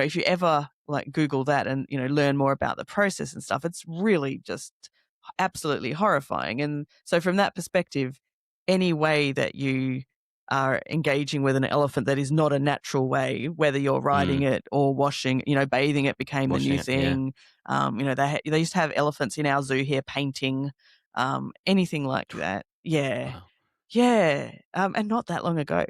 if you ever like Google that and, learn more about the process and stuff, it's really just absolutely horrifying. And so from that perspective, any way that you are engaging with an elephant that is not a natural way, whether you're riding it or washing, bathing it became the new thing. They used to have elephants in our zoo here painting, anything like that. Yeah. Wow. Yeah. And not that long ago.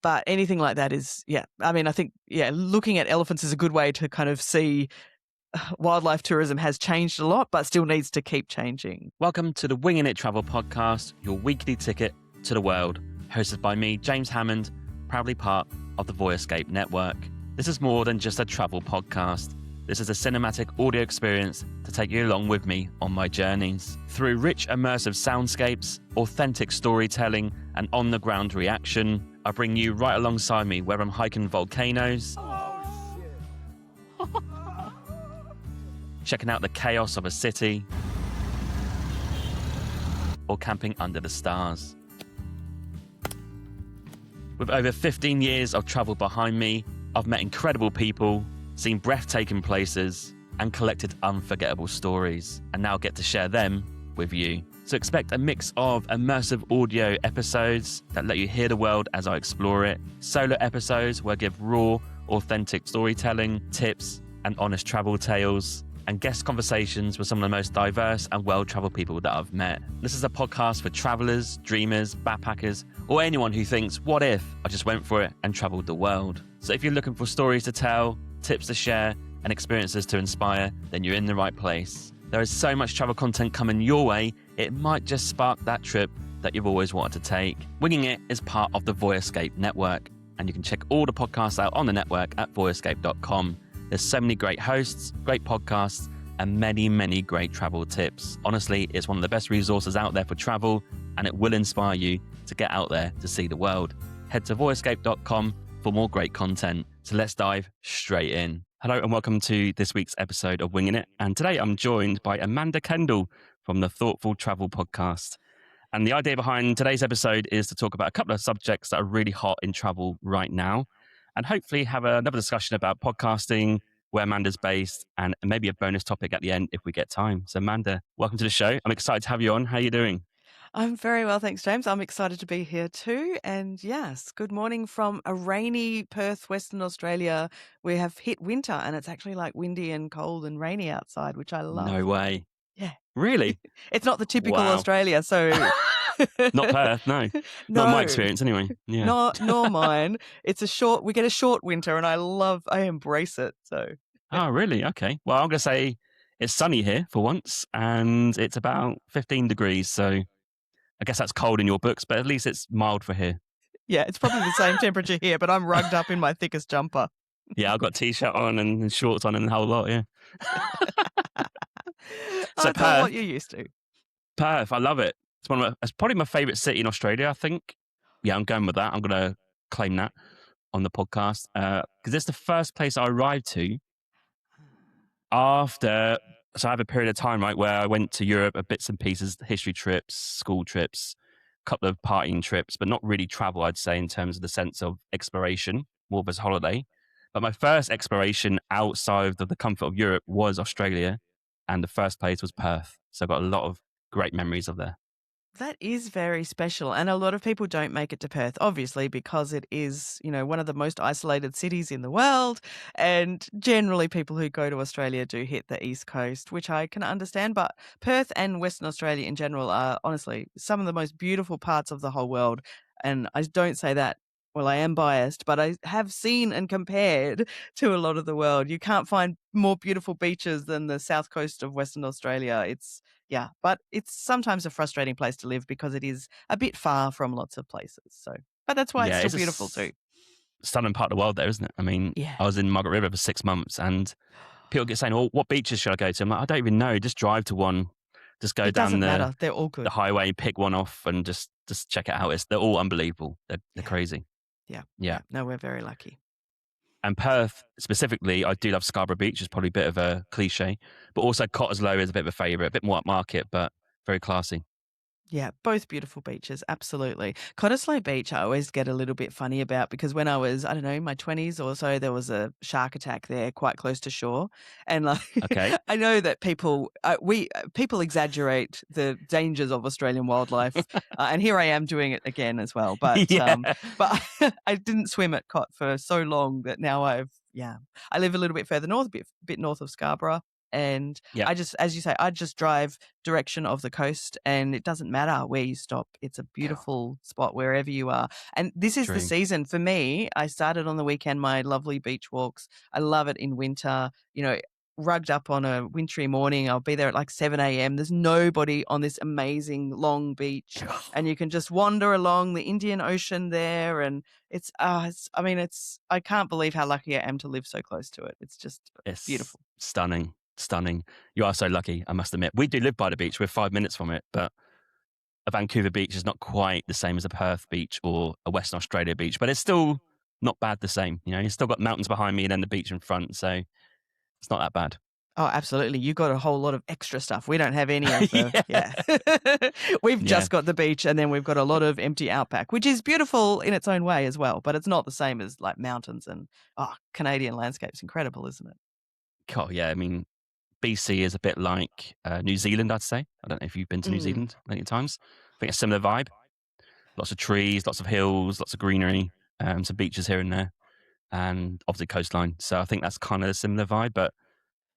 But anything like that is, I think, looking at elephants is a good way to kind of see wildlife tourism has changed a lot, but still needs to keep changing. Welcome to the Winging It Travel Podcast, your weekly ticket to the world, hosted by me, James Hammond, proudly part of the Voyescape Network. This is more than just a travel podcast. This is a cinematic audio experience to take you along with me on my journeys. Through rich, immersive soundscapes, authentic storytelling, and on-the-ground reaction, I bring you right alongside me where I'm hiking volcanoes, checking out the chaos of a city, or camping under the stars. With over 15 years of travel behind me, I've met incredible people, seen breathtaking places, and collected unforgettable stories, and now get to share them with you. So expect a mix of immersive audio episodes that let you hear the world as I explore it, solo episodes where I give raw, authentic storytelling, tips, and honest travel tales, and guest conversations with some of the most diverse and well-traveled people that I've met. This is a podcast for travelers, dreamers, backpackers, or anyone who thinks, what if I just went for it and traveled the world? So if you're looking for stories to tell, tips to share, and experiences to inspire, then you're in the right place. There is so much travel content coming your way, it might just spark that trip that you've always wanted to take. Winging It is part of the Voyescape Network, and you can check all the podcasts out on the network at voyescape.com. There's so many great hosts, great podcasts, and many, many great travel tips. Honestly, it's one of the best resources out there for travel, and it will inspire you to get out there to see the world. Head to voyescape.com for more great content. So let's dive straight in. Hello and welcome to this week's episode of Winging It. And today I'm joined by Amanda Kendle from the Thoughtful Travel Podcast. And the idea behind today's episode is to talk about a couple of subjects that are really hot in travel right now, and hopefully have another discussion about podcasting, where Amanda's based, and maybe a bonus topic at the end if we get time. So Amanda, welcome to the show. I'm excited to have you on. How are you doing? I'm very well, thanks, James. I'm excited to be here too. And yes, good morning from a rainy Perth, Western Australia. We have hit winter and it's actually like windy and cold and rainy outside, which I love. No way. Yeah. Really? It's not the typical Wow. Australia, so... Not Perth, no. Not my experience anyway. Yeah. Nor mine. We get a short winter and I embrace it. So. Oh, really? Okay. Well, I'm going to say it's sunny here for once and it's about 15 degrees. So I guess that's cold in your books, but at least it's mild for here. Yeah, it's probably the same temperature here, but I'm rugged up in my thickest jumper. Yeah, I've got a t-shirt on and shorts on and the whole lot, yeah. So Perth, what you're used to. Perth, I love it. It's probably my favourite city in Australia, I think. Yeah, I'm going with that. I'm going to claim that on the podcast because it's the first place I arrived to after... So I have a period of time, right, where I went to Europe, bits and pieces, history trips, school trips, a couple of partying trips, but not really travel, I'd say, in terms of the sense of exploration, more of a holiday. But my first exploration outside of the comfort of Europe was Australia, and the first place was Perth. So I've got a lot of great memories of there. That is very special. And a lot of people don't make it to Perth, obviously, because it is, one of the most isolated cities in the world. And generally people who go to Australia do hit the East Coast, which I can understand. But Perth and Western Australia in general are honestly some of the most beautiful parts of the whole world. And I don't say that, well, I am biased, but I have seen and compared to a lot of the world. You can't find more beautiful beaches than the south coast of Western Australia. But it's sometimes a frustrating place to live because it is a bit far from lots of places. But that's why it's still beautiful too. Stunning part of the world there, isn't it? I mean, I was in Margaret River for 6 months and people get saying, "Oh, what beaches should I go to?" I'm like, I don't even know. Just drive to one. Just go down They're all good. The highway, pick one off and just check it out. They're all unbelievable. They're crazy. Yeah. No, we're very lucky. And Perth, specifically, I do love Scarborough Beach. It's probably a bit of a cliche. But also Cottesloe is a bit of a favourite, a bit more upmarket, but very classy. Yeah, both beautiful beaches, absolutely. Cottesloe Beach, I always get a little bit funny about because when I was, I don't know, in my 20s or so, there was a shark attack there quite close to shore. And like, Okay. I know that people exaggerate the dangers of Australian wildlife. And here I am doing it again as well. Yeah. But I didn't swim at Cot for so long that now I live a little bit further north, a bit north of Scarborough. And Yeah. I just, as you say, I just drive direction of the coast and it doesn't matter where you stop. It's a beautiful spot wherever you are. And this is the Dream. season for me. I started on the weekend my lovely beach walks. I love it in winter, rugged up on a wintry morning. I'll be there at like 7 a.m. There's nobody on this amazing long beach and you can just wander along the Indian Ocean there. And I can't believe how lucky I am to live so close to it. It's just It's beautiful. stunning. Stunning. You are so lucky, I must admit. We do live by the beach. We're 5 minutes from it, but a Vancouver beach is not quite the same as a Perth beach or a Western Australia beach, but it's still not bad the same. You've still got mountains behind me and then the beach in front, so it's not that bad. Oh, absolutely. You got a whole lot of extra stuff. We don't have any of the Yeah. We've Yeah. just got the beach and then we've got a lot of empty outback, which is beautiful in its own way as well, but it's not the same as like mountains and Canadian landscape's incredible, isn't it? Cool. Yeah. I mean, BC is a bit like New Zealand, I'd say. I don't know if you've been to New Mm. Zealand many times. I think a similar vibe. Lots of trees, lots of hills, lots of greenery, some beaches here and there, and obviously coastline. So I think that's kind of a similar vibe. But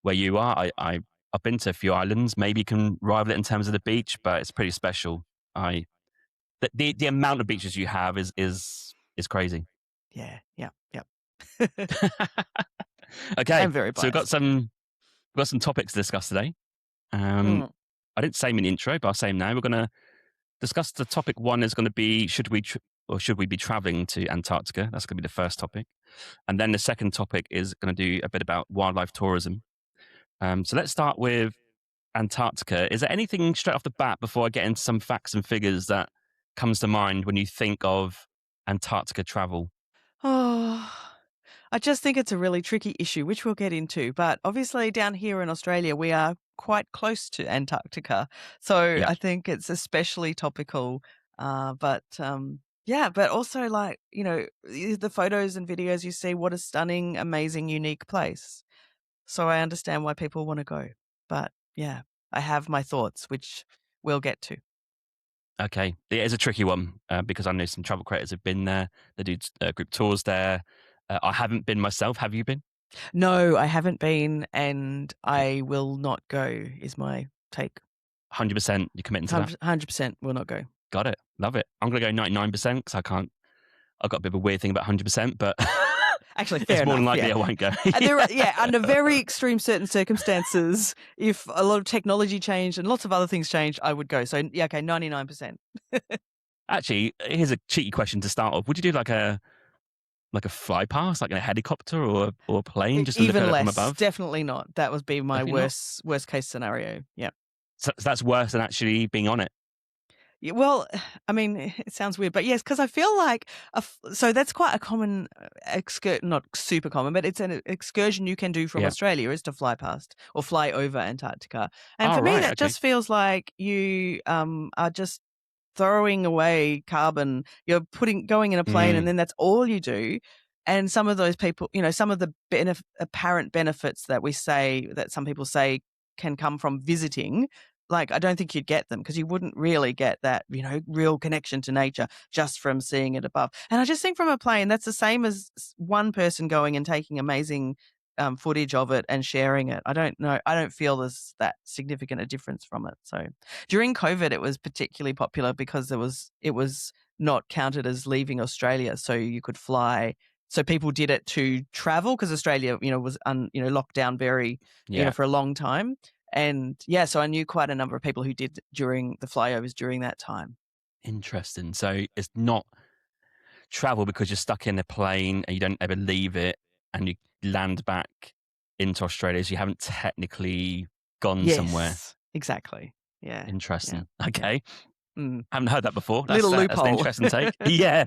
where you are, I've been to a few islands. Maybe you can rival it in terms of the beach, but it's pretty special. The amount of beaches you have is crazy. Yeah, yeah, yeah. Okay, I'm very so biased. we've got some topics to discuss today. Mm. I didn't say them in the intro, but I'll say them now. We're going to discuss the topic one is going to be should we be traveling to Antarctica? That's going to be the first topic, and then the second topic is going to do a bit about wildlife tourism. So let's start with Antarctica. Is there anything straight off the bat before I get into some facts and figures that comes to mind when you think of Antarctica travel? Oh, I just think it's a really tricky issue, which we'll get into. But obviously, down here in Australia, we are quite close to Antarctica. So Yeah. I think it's especially topical. Yeah, but also, like, the photos and videos you see, what a stunning, amazing, unique place. So I understand why people want to go. But yeah, I have my thoughts, which we'll get to. Okay. It is a tricky one because I know some travel creators have been there. They do group tours there. I haven't been myself. Have you been? No, I haven't been, and Okay. I will not go, is my take. 100% you're committing to that? 100% will not go. Got it. Love it. I'm going to go 99% because I can't. I've got a bit of a weird thing about 100%, but Actually, fair it's more than enough, yeah. likely I won't go. And there are, yeah, under very extreme certain circumstances, if a lot of technology changed and lots of other things changed, I would go. So, yeah, okay, 99%. Actually, here's a cheeky question to start off. Would you do like a fly pass, like in a helicopter or a plane, just to look Even at it from less, above? definitely not. That would be my Definitely not. worst case scenario. Yeah. So that's worse than actually being on it. Yeah, well, I mean, it sounds weird, but yes, because I feel like so that's quite a common not super common, but it's an excursion you can do from Yeah. Australia is to fly past or fly over Antarctica. And Oh, for me, right. that Okay. just feels like you are just throwing away carbon. You're going in a plane, and Mm, then that's all you do. And some of those people, some of the apparent benefits that some people say can come from visiting, like, I don't think you'd get them because you wouldn't really get that, real connection to nature just from seeing it above. And I just think from a plane, that's the same as one person going and taking amazing footage of it and sharing it. I don't know. I don't feel there's that significant a difference from it. So during COVID, it was particularly popular because it was not counted as leaving Australia, so you could fly. So people did it to travel because Australia, was locked down very, yeah. for a long time. And yeah, so I knew quite a number of people who did during the flyovers during that time. Interesting. So it's not travel because you're stuck in a plane and you don't ever leave it and you land back into Australia. So you haven't technically gone somewhere. Yes, exactly. Yeah, yeah, Interesting. yeah. Okay. Mm. Haven't heard that before. Little That's an loophole. interesting take. Yeah.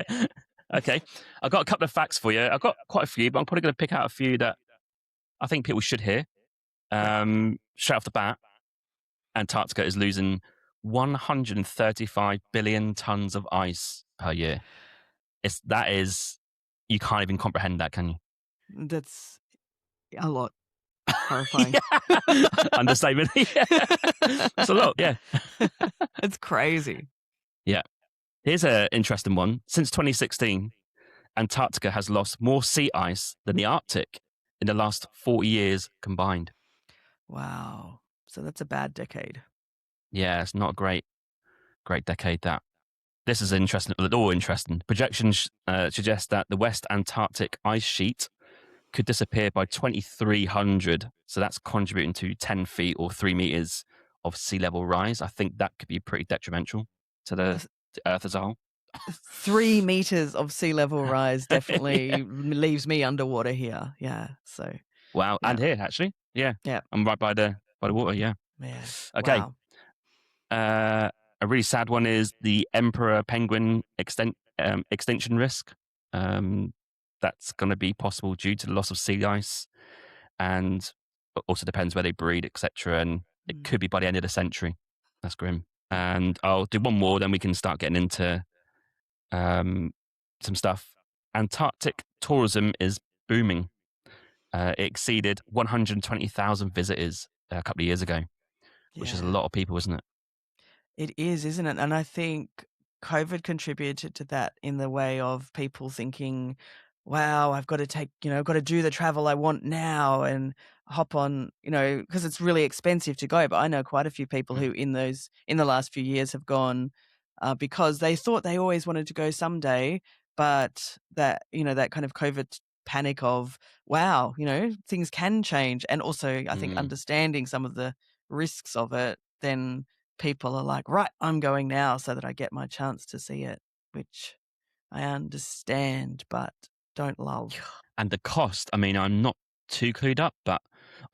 Okay. I've got a couple of facts for you. I've got quite a few, but I'm probably going to pick out a few that I think people should hear. Yeah. Straight off the bat, Antarctica is losing 135 billion tons of ice per year. That is, you can't even comprehend that, can you? That's a lot. Horrifying. Yeah. Understatement. Yeah. That's a lot. Yeah. It's crazy. Yeah. Here's an interesting one. Since 2016, Antarctica has lost more sea ice than the Arctic in the last 40 years combined. Wow. So that's a bad decade. Yeah, it's not a great decade, that. This is interesting. All interesting. Projections suggest that the West Antarctic ice sheet could disappear by 2300. So that's contributing to 10 feet or 3 meters of sea level rise. I think that could be pretty detrimental to Uh, the Earth as a whole. 3 meters of sea level rise Yeah. definitely leaves me underwater here. Yeah. So, Wow. yeah. And here, actually. Yeah. Yeah. I'm right by the water. Yeah. Yeah. Okay. Wow. Uh, a really sad one is the emperor penguin extinction risk. That's going to be possible due to the loss of sea ice, and it also depends where they breed, etc. And it Mm. could be by the end of the century. That's grim. And I'll do one more, then we can start getting into some stuff. Antarctic tourism is booming. It exceeded 120,000 visitors a couple of years ago, which is a Yeah. lot of people, isn't it? It is, isn't it? And I think COVID contributed to that in the way of people thinking, wow, I've got to I've got to do the travel I want now and hop on, because it's really expensive to go. But I know quite a few people Mm. who in the last few years have gone because they thought they always wanted to go someday, but that kind of COVID panic of, wow, things can change. And also, I think Mm. understanding some of the risks of it, then people are like, "Right, I'm going now so that I get my chance to see it," which I understand, but don't love. And the cost, I mean, I'm not too clued up, but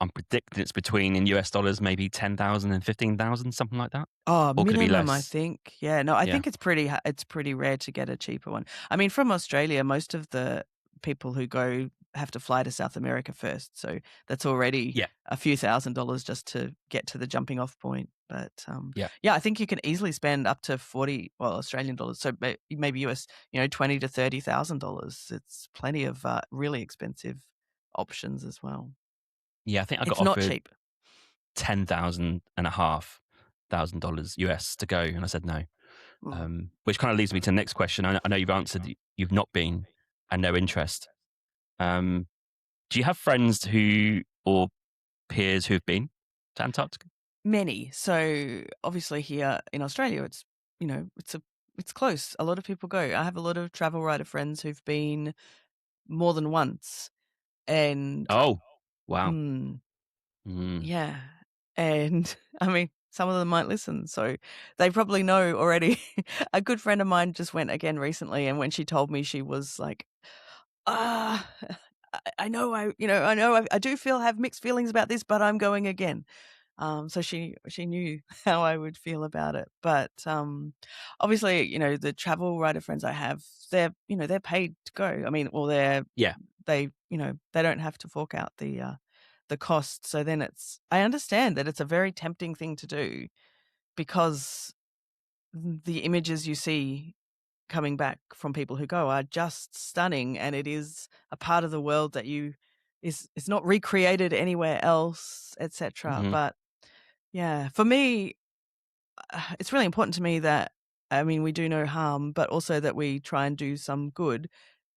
I'm predicting it's between, in US dollars, maybe 10,000 and 15,000, something like that. Oh, Or could it be minimum, I less? think. Yeah, no, I Yeah. think it's pretty rare to get a cheaper one. I mean, from Australia, most of the people who go have to fly to South America first, so that's already Yeah. a few $1,000s just to get to the jumping off point. But Yeah. yeah, I think you can easily spend up to 40, well, Australian dollars, so maybe US, 20 to $30,000. It's plenty of really expensive options as well. Yeah. I think I got It's not offered cheap. 10,000 and a half thousand dollars US to go. And I said no. Mm. Which kind of leads me to the next question. I know you've answered you've not been and no interest. Um, do you have friends or peers who've been to Antarctica? Many. So obviously here in Australia, it's it's close. A lot of people go. I have a lot of travel writer friends who've been more than once, and Oh, wow. mm, Mm. yeah, and I mean some of them might listen, so they probably know already. A good friend of mine just went again recently, and when she told me, she was like, "Ah, I know, I know, I do have mixed feelings about this, but I'm going again." So she knew how I would feel about it. But obviously, the travel writer friends I have, they're paid to go. I mean, or Yeah. they don't have to fork out the cost. So then I understand that it's a very tempting thing to do because the images you see coming back from people who go are just stunning, and it is a part of the world that is not recreated anywhere else, etc. Hmm. But yeah, for me, it's really important to me that, I mean, we do no harm, but also that we try and do some good.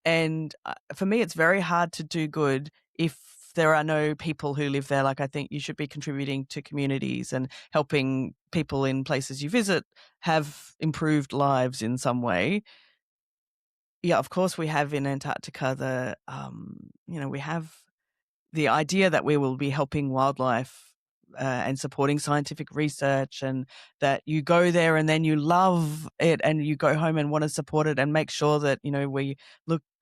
And for me, it's very hard to do good if there are no people who live there. Like, I think you should be contributing to communities and helping people in places you visit have improved lives in some way. Yeah, of course, we have in Antarctica we have the idea that we will be helping wildlife and supporting scientific research, and that you go there and then you love it and you go home and want to support it and make sure that, we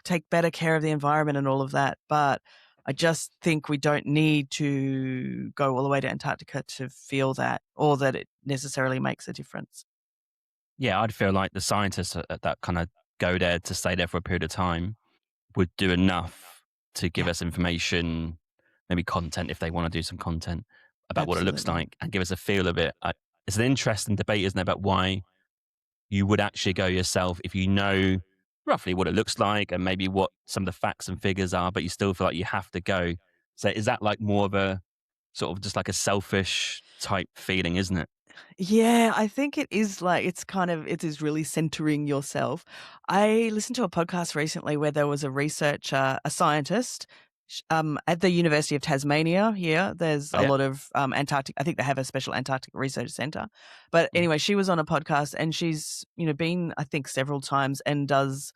take better care of the environment and all of that. But I just think we don't need to go all the way to Antarctica to feel that, or that it necessarily makes a difference. Yeah, I'd feel like the scientists that kind of go there to stay there for a period of time would do enough to give Yeah, us information, maybe content if they want to do some content about what it looks absolutely. like, and give us a feel of it. it's an interesting debate, isn't it, about why you would actually go yourself if you know roughly what it looks like and maybe what some of the facts and figures are, but you still feel like you have to go. So is that like more of a sort of just like a selfish type feeling, isn't it? Yeah, I think it is like it is really centering yourself. I listened to a podcast recently where there was a researcher, a scientist, at the University of Tasmania here. There's Oh a yeah. lot of Antarctic. I think they have a special Antarctic research center. But Mm, anyway, she was on a podcast and she's been I think several times and does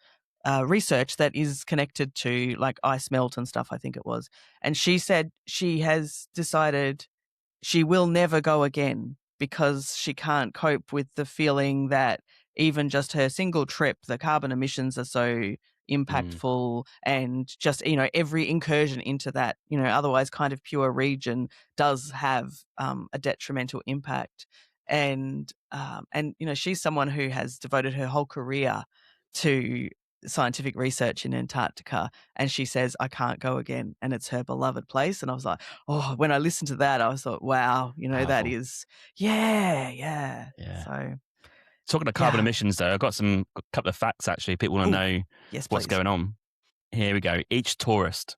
research that is connected to like ice melt and stuff. I think it was, and she said she has decided she will never go again because she can't cope with the feeling that even just her single trip, the carbon emissions are so mm, impactful, and just every incursion into that otherwise kind of pure region does have a detrimental impact. And she's someone who has devoted her whole career to scientific research in Antarctica, and she says I can't go again, and it's her beloved place. And I was like, oh, when I listened to that, I was like, wow, that powerful. is, yeah, yeah. Yeah. So, Talking of carbon yeah. emissions, though, I've got a couple of facts actually. People want to Oh, know yes, what's please. going on. Here we go. Each tourist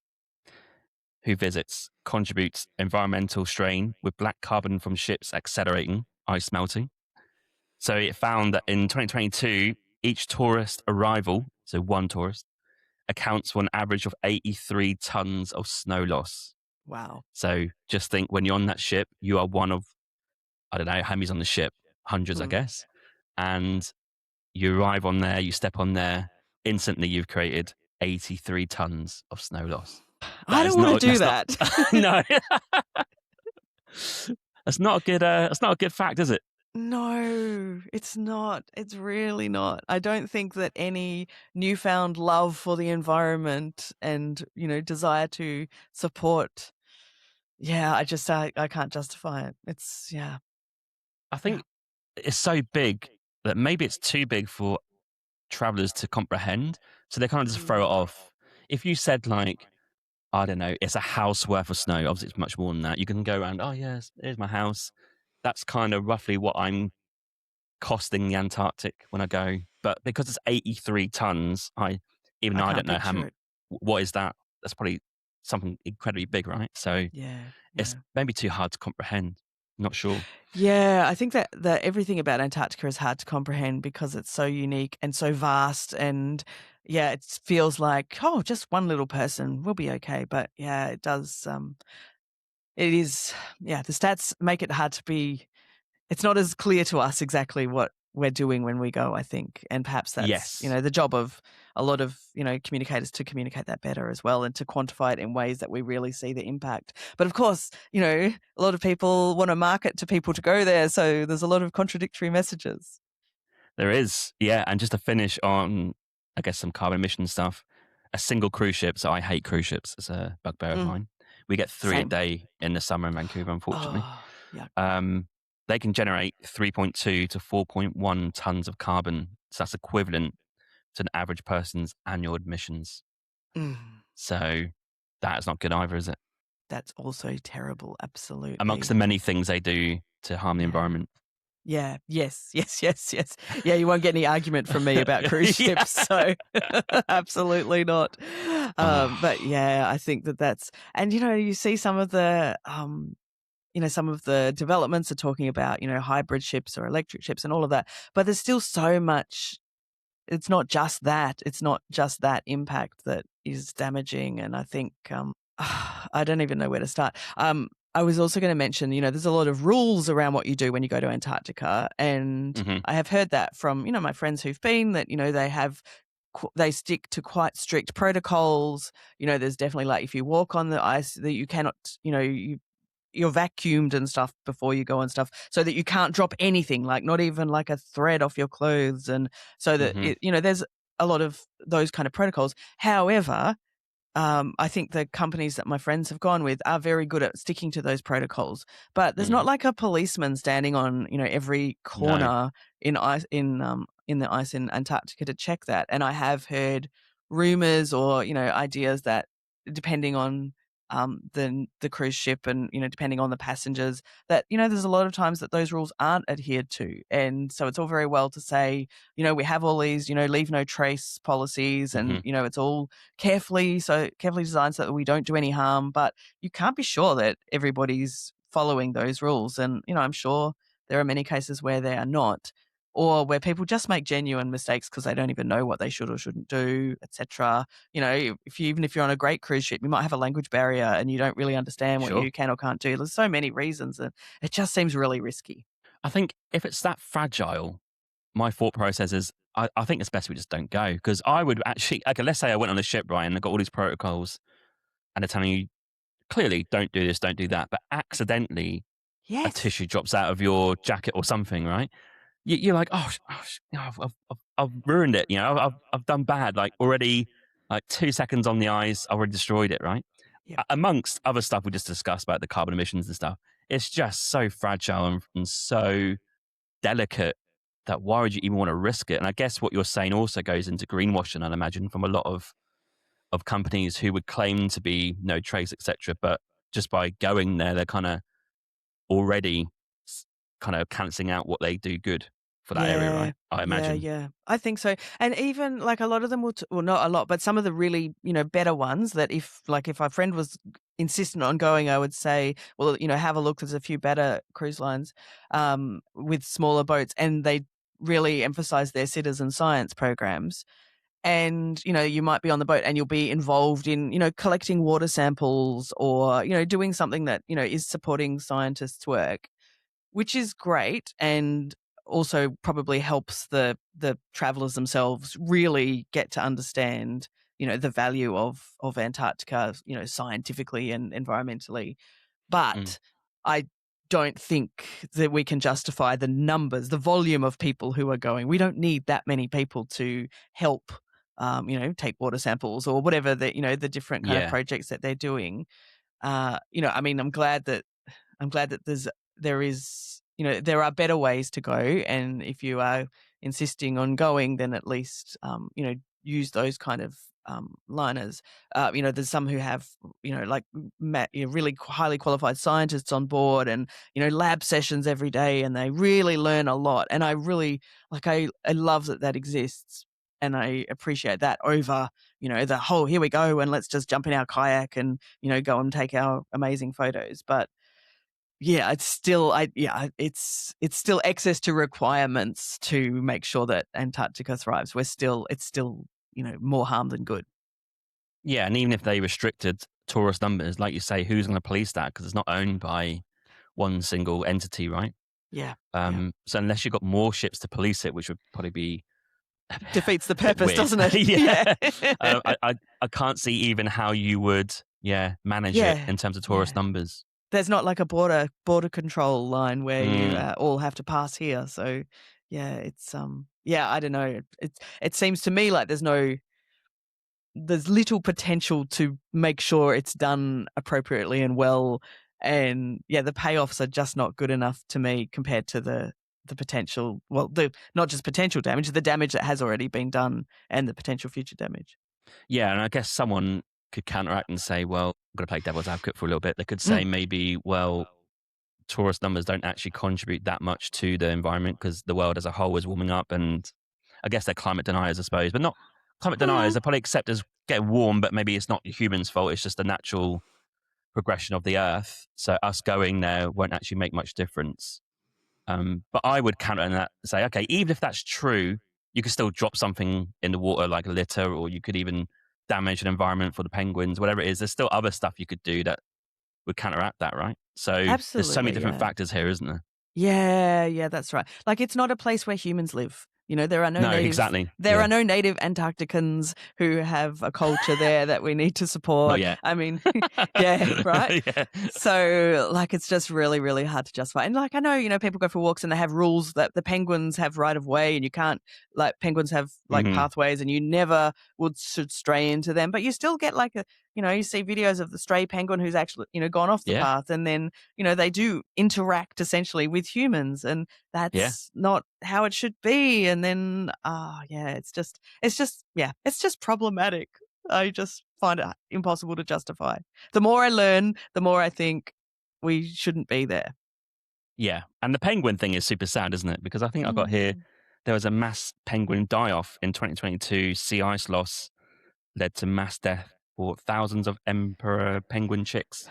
who visits contributes environmental strain with black carbon from ships accelerating ice melting. So it found that in 2022, each tourist arrival, so one tourist, accounts for an average of 83 tons of snow loss. Wow. So just think when you're on that ship, you are one of, I don't know how many's on the ship, hundreds, I Mm. guess. And you arrive on there, you step on there, instantly you've created 83 tons of snow loss. I don't want to do That's not, that. no, that's not a good fact, is it? No, it's not. It's really not. I don't think that any newfound love for the environment and, desire to support. Yeah, I can't justify it. It's, yeah, I yeah. think it's so big that maybe it's too big for travelers to comprehend. So they kind of just throw it Mm. off. If you said like, I don't know, it's a house worth of snow. Obviously, it's much more than that. You can go around, oh, yes, here's my house. That's kind of roughly what I'm costing the Antarctic when I go. But because it's 83 tons, even I though I can't don't know picture it. what is that, that's probably something incredibly big, right? So Yeah, it's yeah. maybe too hard to comprehend. Not sure. Yeah, I think that everything about Antarctica is hard to comprehend because it's so unique and so vast, and yeah, it feels like, oh, just one little person will be okay. But yeah, it does. It is. Yeah, the stats make it hard to be. It's not as clear to us exactly what we're doing when we go, I think, and perhaps that's Yes, the job of a lot of communicators to communicate that better as well and to quantify it in ways that we really see the impact. But of course, a lot of people want to market to people to go there, so there's a lot of contradictory messages. there is. Yeah. And just to finish on, I guess, some carbon emission stuff, a single cruise ship. So I hate cruise ships. It's a bugbear of Mm, mine. We get three a same. day in the summer in Vancouver, unfortunately. Oh, yeah. Um, they can generate 3.2 to 4.1 tons of carbon. So that's equivalent to an average person's annual emissions. Mm, So that is not good either, is it? that's also terrible. Amongst the Absolutely. many things they do to harm the Yeah. environment. Yeah. Yes. Yes. Yes. Yes. Yeah. You won't get any argument from me about cruise Yeah. ships. So absolutely not. But Oh, yeah, I think that's, and you see some of the developments are talking about, hybrid ships or electric ships and all of that. But there's still so much. It's not just that. It's not just that impact that is damaging. And I think, I don't even know where to start. I was also going to mention, there's a lot of rules around what you do when you go to Antarctica. And hmm I have heard that from, my friends who've been, that, they stick to quite strict protocols. There's definitely like if you walk on the ice that you cannot, you're vacuumed and stuff before you go and stuff so that you can't drop anything, like not even like a thread off your clothes. And so that, hmm there's a lot of those kind of protocols. However, I think the companies that my friends have gone with are very good at sticking to those protocols. But there's not mm. like a policeman standing on, every No. corner in the ice in Antarctica to check that. And I have heard rumors or, ideas that depending on than the cruise ship, and depending on the passengers, that there's a lot of times that those rules aren't adhered to. And so it's all very well to say, we have all these leave no trace policies, and Hmm. it's all carefully designed so that we don't do any harm, but you can't be sure that everybody's following those rules. And I'm sure there are many cases where they are not, or where people just make genuine mistakes because they don't even know what they should or shouldn't do, etc. Even if you're on a great cruise ship, you might have a language barrier and you don't really understand what Sure. you can or can't do. There's so many reasons, and it just seems really risky. I think if it's that fragile, my thought process is I think it's best we just don't go, because I would actually, okay, let's say I went on a ship, right, and I got all these protocols and they're telling you clearly don't do this, don't do that, but accidentally a Yes. tissue drops out of your jacket or something, right? You're like, oh, I've ruined it. I've done bad. Like already, like 2 seconds on the ice, I already destroyed it, right? Yep. Amongst other stuff we just discussed about the carbon emissions and stuff, it's just so fragile and so delicate that why would you even want to risk it? And I guess what you're saying also goes into greenwashing, I'd imagine, from a lot of companies who would claim to be no trace, etc. But just by going there, they're kind of already kind of cancelling out what they do good for that area, Yeah, right? I yeah, imagine. yeah. I think so. And even like a lot of them will, well, not a lot, but some of the really, better ones that if our friend was insistent on going, I would say, well, have a look. There's a few better cruise lines with smaller boats, and they really emphasize their citizen science programs. And, you might be on the boat and you'll be involved in, collecting water samples, or, doing something that, is supporting scientists' work, which is great, and also probably helps the travelers themselves really get to understand, the value of Antarctica, scientifically and environmentally. Mm. But I don't think that we can justify the numbers, the volume of people who are going. We don't need that many people to help, take water samples or whatever the different kind of Yeah. projects that they're doing. I mean, I'm glad that there are better ways to go, and if you are insisting on going, then at least use those kind of liners. There's some who have like really highly qualified scientists on board, and lab sessions every day, and they really learn a lot. And I really I love that exists. And I appreciate that over, the whole here we go and let's just jump in our kayak and, go and take our amazing photos. But yeah, it's still access to requirements to make sure that Antarctica thrives. It's still, more harm than good. Yeah. And even if they restricted tourist numbers, like you say, who's going to police that? Because it's not owned by one single entity, right? Yeah. Yeah. So unless you've got more ships to police it, which would probably be a Defeats the bit purpose, weird. doesn't it? Yeah. Yeah. I can't see even how you would, manage it Yeah. in terms of tourist Yeah. numbers. There's not like a border control line where you Mm. all have to pass here. So yeah, it's yeah, I don't know. It seems to me like there's little potential to make sure it's done appropriately and well. And yeah, the payoffs are just not good enough to me compared to the potential, well, the not just potential damage, the damage that has already been done, and the potential future damage. Yeah, and I guess someone could counteract and say, well, I'm going to play devil's advocate for a little bit. They could say Mm. maybe, well, tourist numbers don't actually contribute that much to the environment because the world as a whole is warming up. And I guess they're climate deniers, I suppose, but not climate deniers. Mm. They probably accept as getting warm, but maybe it's not humans' fault. It's just the natural progression of the earth. So us going there won't actually make much difference. But I would counter on that and say, okay, even if that's true, you could still drop something in the water like a litter, or you could even damage an environment for the penguins, whatever it is. There's still other stuff you could do that would counteract that, right? So there's so many Absolutely, different yeah. factors here, isn't there? Yeah, yeah, that's right. Like, it's not a place where humans live. There are no No, native exactly. there are Yeah. no native Antarcticans who have a culture there that we need to Not support. yet. I mean, yeah, right? Yeah. So, like, it's just really, really hard to justify. And, like, I know, people go for walks and they have rules that the penguins have right of way, and you can't, like, penguins have, like, Hmm. pathways, and you never should stray into them. But you still get, like, you see videos of the stray penguin who's actually, gone off the Yeah. path, and then, they do interact essentially with humans, and Yeah. that's not how it should be. And then, yeah, it's just problematic. I just find it impossible to justify. The more I learn, the more I think we shouldn't be there. Yeah. And the penguin thing is super sad, isn't it? Because I think I got here, Mm. there was a mass penguin die off in 2022. Sea ice loss led to mass death for thousands of emperor penguin chicks.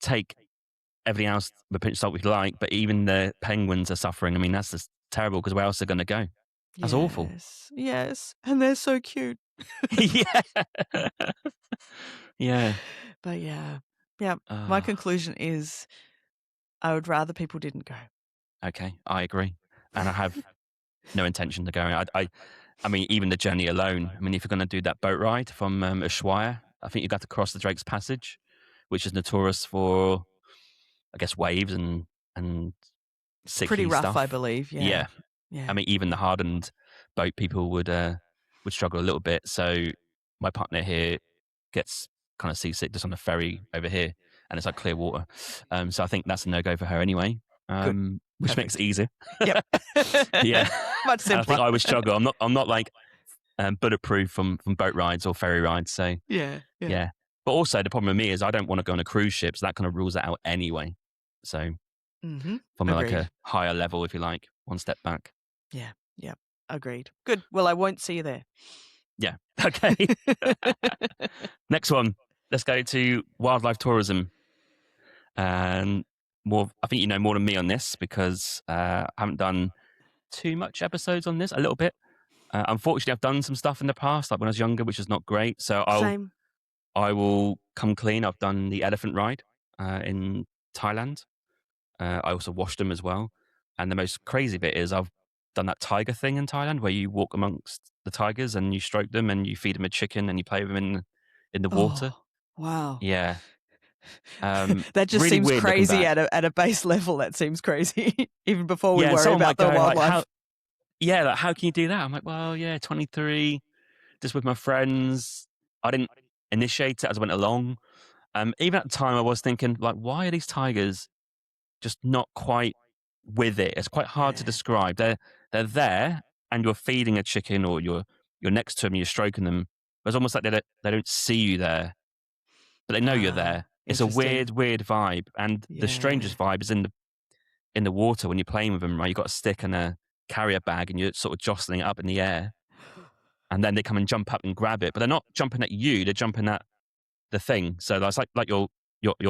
Take everything else with a pinch of salt if you like, but even the penguins are suffering. I mean, that's just terrible because where else are they going to go? That's awful. Yes, yes, and they're so cute. Yeah. Yeah. But yeah, yeah, my Uh, conclusion is I would rather people didn't go. okay, I agree. And I have no intention of going. I mean, even the journey alone. I mean, if you're going to do that boat ride from Ushuaia, I think you got to cross the Drake's Passage, which is notorious for, I guess, waves and Pretty sicky rough, I stuff. believe, Yeah, yeah. I Yeah. mean, even the hardened boat people would struggle a little bit. So my partner here gets kind of seasick just on the ferry over here, and it's like clear water. So I think that's a no go for her anyway, Good. which makes it Perfect. easier. Yep. Yeah, Much and I think simpler. I would struggle. I'm not like bulletproof from boat rides or ferry rides. So Yeah, yeah. yeah, but also the problem with me is I don't want to go on a cruise ship, so that kind of rules that out anyway. So Mhm. from like Agreed. a higher level, if you like, one step back. Yeah, yeah. Agreed. Good. Well, I won't see you there. Yeah. Okay. Next one. Let's go to wildlife tourism. And more, I think you know more than me on this because I haven't done too much episodes on this, a little bit. Unfortunately, I've done some stuff in the past, like when I was younger, which is not great. So Same. I will come clean. I've done the elephant ride in Thailand. I also watched them as well. And the most crazy bit is I've done that tiger thing in Thailand where you walk amongst the tigers and you stroke them and you feed them a chicken and you play with them in the water. Oh, wow. Yeah. That just Really seems weird looking crazy back. at a base level. That seems crazy, even before we Yeah, and worry someone about might the go like, how? wildlife. Yeah, like how can you do that? I'm like, well, yeah, 23, just with my friends. I didn't initiate it as I went along. Even at the time, I was thinking like, why are these tigers just not quite with it? It's quite hard to Yeah. describe. They're there, and you're feeding a chicken, or you're next to them, you're stroking them. It's almost like they don't see you there, but they know you're Ah, there. It's a interesting. weird vibe, and the Yeah. strangest vibe is in the water when you're playing with them. Right, you got a stick and a carrier bag, and you're sort of jostling it up in the air, and then they come and jump up and grab it, but they're not jumping at you; they're jumping at the thing. So that's like your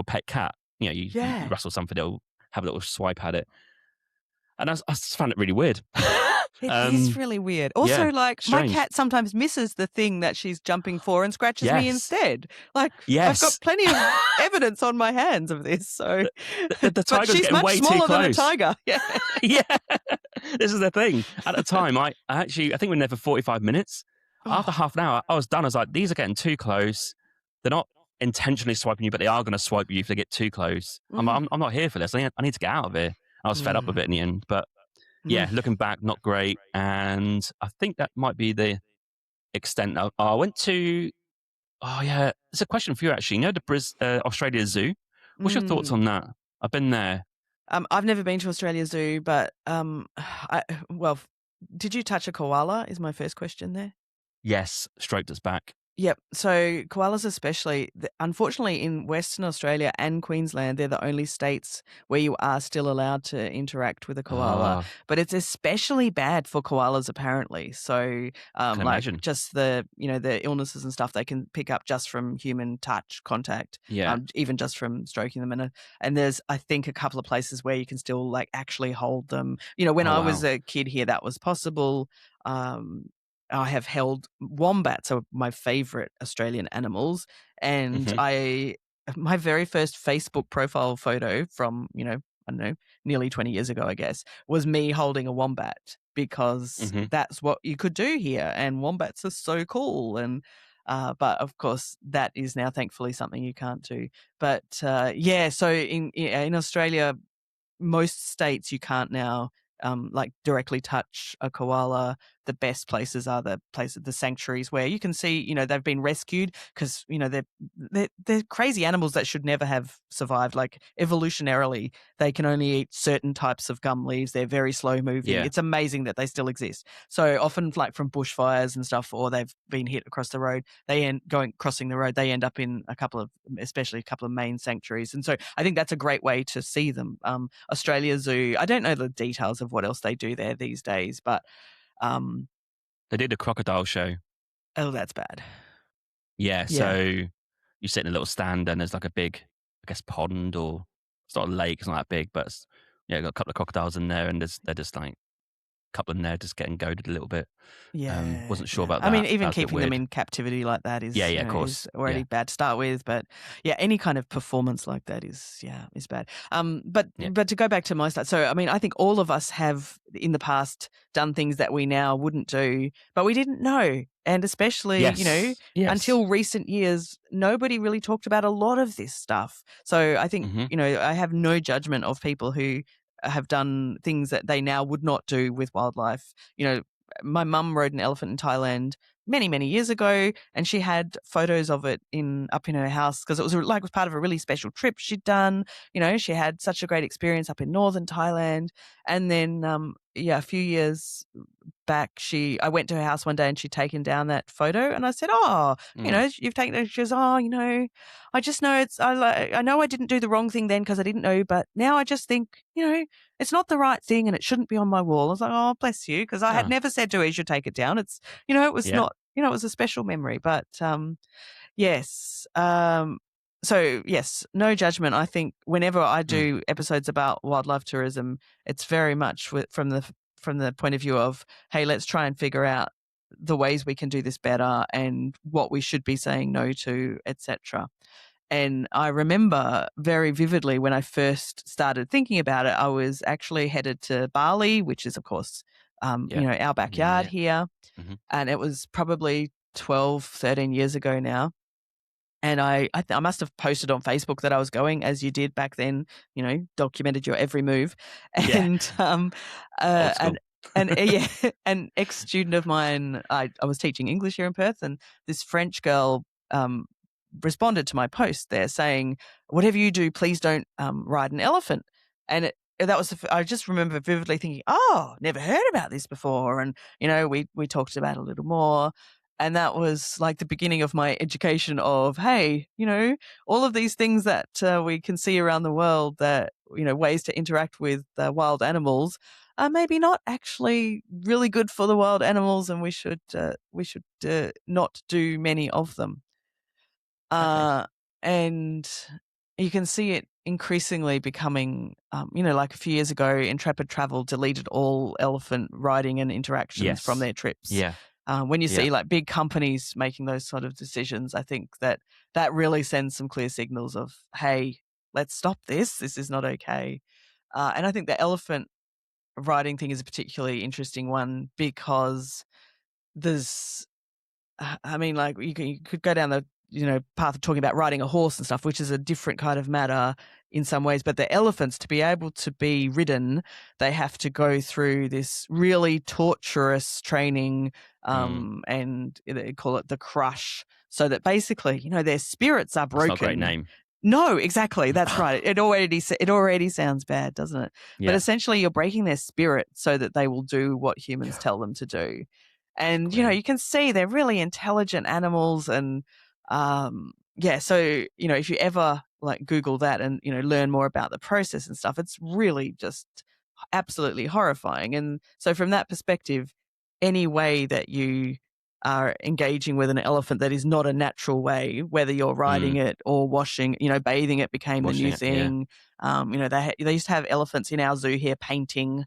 pet cat. You know, you Yeah. rustle something, it'll have a little swipe at it. And I just found it really weird. It is really weird. Yeah, Also, like, my strange. cat sometimes misses the thing that she's jumping for and scratches me Yes, instead. Like, I've got yes. plenty of evidence on my hands of this, so The but tiger's she's getting much way too smaller than a close. tiger. Yeah. Yeah, this is the thing. At the time, I think we were there for 45 minutes. After Oh. half an hour, I was done. I was like, these are getting too close. They're not intentionally swiping you, but they are going to swipe you if they get too close. Mm. I'm not here for this. I need to get out of here. I was fed up a Mm. bit in the end, but Mm. yeah, looking back, not great. And I think that might be the extent. I went to. Oh yeah, it's a question for you actually. You know the Australia Zoo. What's your thoughts Mm. on that? I've been there. I've never been to Australia Zoo, but, well, did you touch a koala is my first question there? Yes, stroked us back. Yep. So koalas, especially, unfortunately, in Western Australia and Queensland, they're the only states where you are still allowed to interact with a koala. Oh, But it's especially bad for koalas, apparently. So, can like, imagine. just the illnesses and stuff they can pick up just from human touch contact, Yeah. even just from stroking them. And there's, I think, a couple of places where you can still like actually hold them. When Oh I was wow. a kid here, that was possible. Um, I have held wombats are my favorite Australian animals, and Hmm. my very first Facebook profile photo from, I don't know, nearly 20 years ago, I guess, was me holding a wombat because Hmm. that's what you could do here, and wombats are so cool. And but of course, that is now thankfully something you can't do. But yeah, so in Australia, most states you can't now like directly touch a koala. the best places are the sanctuaries where you can see, you know, they've been rescued because, you know, they're crazy animals that should never have survived. Like evolutionarily, they can only eat certain types of gum leaves. They're very slow moving. Yeah. It's amazing that they still exist. So often, like from bushfires and stuff, or they've been hit across the road, crossing the road, they end up in especially a couple of main sanctuaries. And so I think that's a great way to see them. Australia Zoo, I don't know the details of what else they do there these days, but They did a crocodile show. oh, that's bad. Yeah, Yeah. so you sit in a little stand and there's like a big, I guess, pond, or it's not a lake, it's not that big, but got a couple of crocodiles in there, and they're just like a couple in there just getting goaded a little bit. Yeah, Wasn't sure yeah. about I mean, that. That even was a bit keeping them weird. in captivity like that Yeah, is, of course. is already Yeah. bad to start with. But yeah, any kind of performance like that is bad. But to go back to my start, so I mean, I think all of us have in the past done things that we now wouldn't do, but we didn't know. And especially, you know, Yes. until recent years, nobody really talked about a lot of this stuff. So I think, Mhm. you know, I have no judgment of people who have done things that they now would not do with wildlife. You know, my mum rode an elephant in Thailand many, many years ago, and she had photos of it up in her house because it was part of a really special trip she'd done. You know, she had such a great experience up in northern Thailand. And then, a few years back, I went to her house one day and she'd taken down that photo, and I said, "Oh, you know, you've taken it." She goes, "Oh, you know, I just know I know I didn't do the wrong thing then because I didn't know, but now I just think, you know, it's not the right thing and it shouldn't be on my wall." I was like, "Oh, bless you," because I had never said to her, "You should take it down." It's, you know, it was not, you know, it was a special memory, but yes. So yes, no judgment. I think whenever I do episodes about wildlife tourism, it's very much from the point of view of, hey, let's try and figure out the ways we can do this better and what we should be saying no to, etc. And I remember very vividly when I first started thinking about it, I was actually headed to Bali, which is, of course, you know, our backyard here. Mhm. And it was probably 12, 13 years ago now. And I must have posted on Facebook that I was going, as you did back then, you know, documented your every move. Yeah. And Old school. yeah, an ex-student of mine, I was teaching English here in Perth, and this French girl responded to my post there saying, "Whatever you do, please don't ride an elephant." And that was I just remember vividly thinking, "Oh, never heard about this before." And you know, we talked about it a little more. And that was like the beginning of my education of, hey, you know, all of these things that we can see around the world, that, you know, ways to interact with wild animals are maybe not actually really good for the wild animals, and we should not do many of them. Okay. And you can see it increasingly becoming, you know, like a few years ago, Intrepid Travel deleted all elephant riding and interactions from Yes. their trips. Yeah. When you see Yeah. like big companies making those sort of decisions, I think that really sends some clear signals of, hey, let's stop this. This is not okay. And I think the elephant riding thing is a particularly interesting one because there's, I mean, like you could go down the, you know, path of talking about riding a horse and stuff, which is a different kind of matter in some ways. But the elephants, to be able to be ridden, they have to go through this really torturous training, and they call it the crush, so that basically, you know, their spirits are That's not a great broken. name. No, exactly. That's right. It already sounds bad, doesn't it? But Yeah. essentially, you're breaking their spirit so that they will do what humans tell them to do. And, you know, Grim. you can see they're really intelligent animals. And, so, you know, if you ever like Google that and, you know, learn more about the process and stuff, it's really just absolutely horrifying. And so from that perspective, any way that you are engaging with an elephant that is not a natural way, whether you're riding it or washing, you know, bathing it became the Washing new it, yeah. thing. You know, they used to have elephants in our zoo here painting,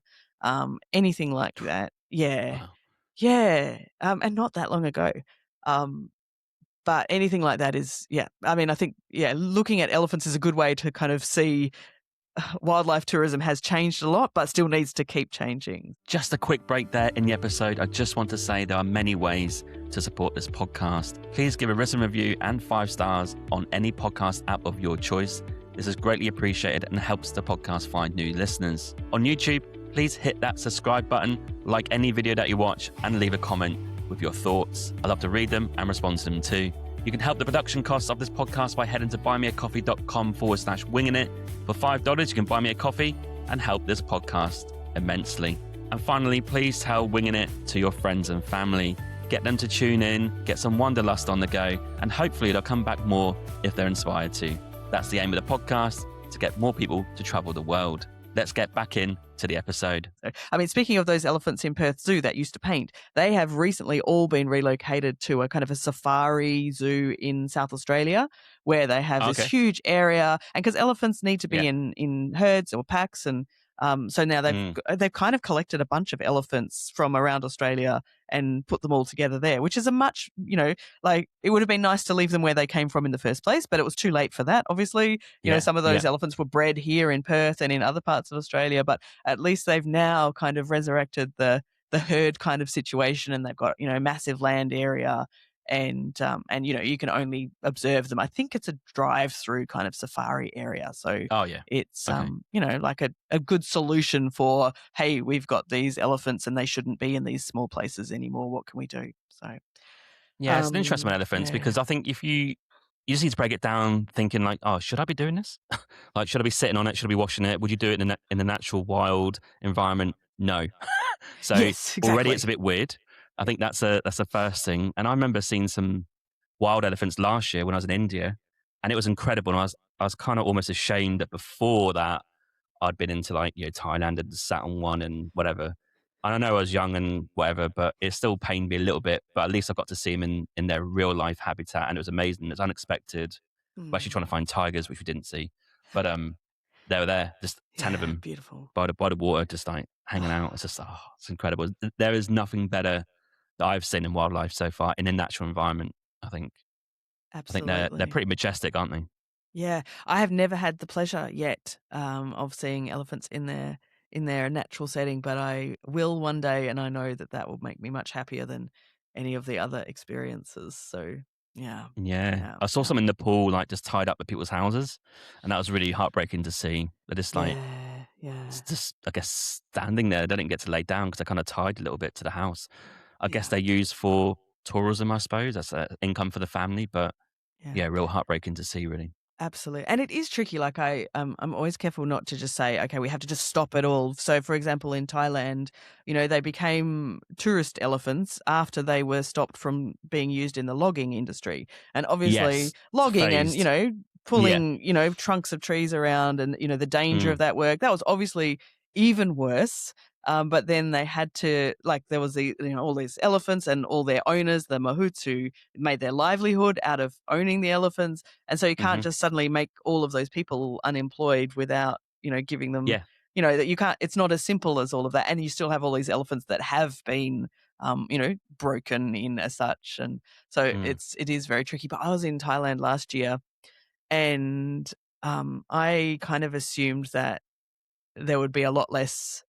anything like that. Yeah. Wow. Yeah, and not that long ago. But anything like that is, yeah. I mean, I think, yeah, looking at elephants is a good way to kind of see wildlife tourism has changed a lot, but still needs to keep changing. Just a quick break there in the episode. I just want to say there are many ways to support this podcast. Please give a written review and 5 stars on any podcast app of your choice. This is greatly appreciated and helps the podcast find new listeners. On YouTube, please hit that subscribe button, like any video that you watch, and leave a comment with your thoughts. I love to read them and respond to them too. You can help the production costs of this podcast by heading to buymeacoffee.com/winging it. For $5, you can buy me a coffee and help this podcast immensely. And finally, please tell Winging It to your friends and family. Get them to tune in, get some wanderlust on the go, and hopefully they'll come back more if they're inspired to. That's the aim of the podcast, to get more people to travel the world. Let's get back in to the episode. I mean, speaking of those elephants in Perth Zoo that used to paint, they have recently all been relocated to a kind of a safari zoo in South Australia where they have this huge area. And because elephants need to be in herds or packs, and so now they've kind of collected a bunch of elephants from around Australia and put them all together there, which is a much, like it would have been nice to leave them where they came from in the first place, but it was too late for that. Obviously, some of those elephants were bred here in Perth and in other parts of Australia, but at least they've now kind of resurrected the herd kind of situation, and they've got, massive land area. And you can only observe them. I think it's a drive-through kind of safari area. So it's like a good solution for, hey, we've got these elephants and they shouldn't be in these small places anymore. What can we do? So it's an interesting one, elephants, because I think if you just need to break it down thinking like, oh, should I be doing this? Like, should I be sitting on it? Should I be washing it? Would you do it in the natural wild environment? No. So yes, exactly. Already it's a bit weird. I think that's the first thing. And I remember seeing some wild elephants last year when I was in India, and it was incredible. And I was kind of almost ashamed that before that I'd been into like, Thailand and sat on one and whatever. And I know I was young and whatever, but it still pained me a little bit. But at least I got to see them in their real life habitat, and it was amazing. It was unexpected. We're actually trying to find tigers, which we didn't see, but they were there, just 10 of them, beautiful by the water, just like hanging out. It's just it's incredible. There is nothing better that I've seen in wildlife so far in a natural environment. I think they're pretty majestic, aren't they? Yeah, I have never had the pleasure yet of seeing elephants in their natural setting, but I will one day, and I know that will make me much happier than any of the other experiences. So yeah. I saw some in the pool, like just tied up at people's houses, and that was really heartbreaking to see. They're just like, it's just, I guess, standing there. They didn't get to lay down because they're kind of tied a little bit to the house. I guess they're used for tourism, I suppose. That's income for the family, but real heartbreaking to see, really. Absolutely. And it is tricky. Like I'm always careful not to just say, okay, we have to just stop it all. So for example, in Thailand, they became tourist elephants after they were stopped from being used in the logging industry. And obviously logging phased. And, pulling, trunks of trees around and, the danger of that work, that was obviously even worse. But then they had to, like, there was all these elephants and all their owners, the mahouts, who made their livelihood out of owning the elephants. And so you can't just suddenly make all of those people unemployed without, giving them, that you can't, it's not as simple as all of that. And you still have all these elephants that have been, broken in as such. And so it is very tricky. But I was in Thailand last year, and I kind of assumed that there would be a lot less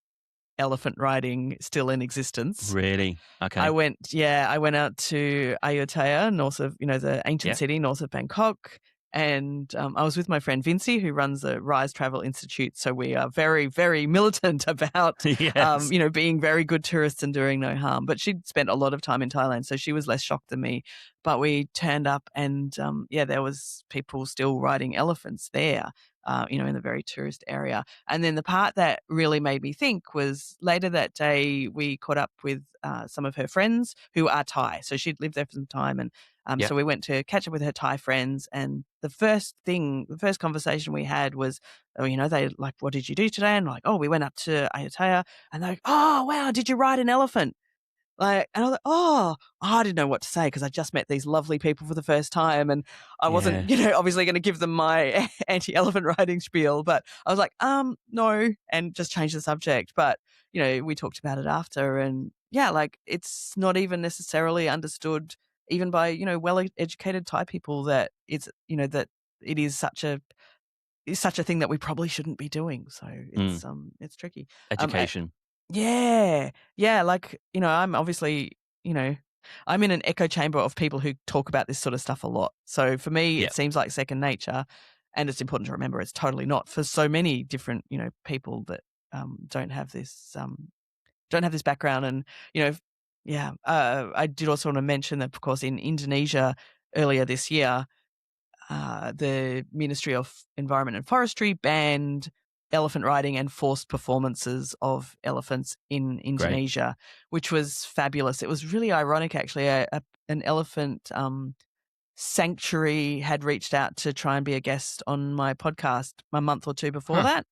elephant riding still in existence. Really? Okay. I went out to Ayutthaya, north of, the ancient city north of Bangkok. And I was with my friend Vincy, who runs the Rise Travel Institute. So we are very, very militant about, being very good tourists and doing no harm. But she'd spent a lot of time in Thailand, so she was less shocked than me. But we turned up and, there was people still riding elephants there, in the very tourist area. And then the part that really made me think was later that day, we caught up with some of her friends who are Thai. So she'd lived there for some time. And so we went to catch up with her Thai friends. And the first conversation we had was, they like, what did you do today? And like, oh, we went up to Ayutthaya. And they're like, oh, wow, did you ride an elephant? Like, and I was like, oh, I didn't know what to say because I just met these lovely people for the first time, and I wasn't, obviously going to give them my anti-elephant riding spiel. But I was like, no, and just change the subject. But we talked about it after, and like it's not even necessarily understood even by well-educated Thai people that it's that it is such a thing that we probably shouldn't be doing. So it's tricky. Education. Yeah. Like, I'm obviously, I'm in an echo chamber of people who talk about this sort of stuff a lot. So for me, it seems like second nature, and it's important to remember it's totally not for so many different, people that don't have this background. And you know, yeah, I did also want to mention that, of course, in Indonesia earlier this year, the Ministry of Environment and Forestry banned elephant riding and forced performances of elephants in Great. Indonesia, which was fabulous. It was really ironic, actually. An elephant sanctuary had reached out to try and be a guest on my podcast a month or two before Huh. that.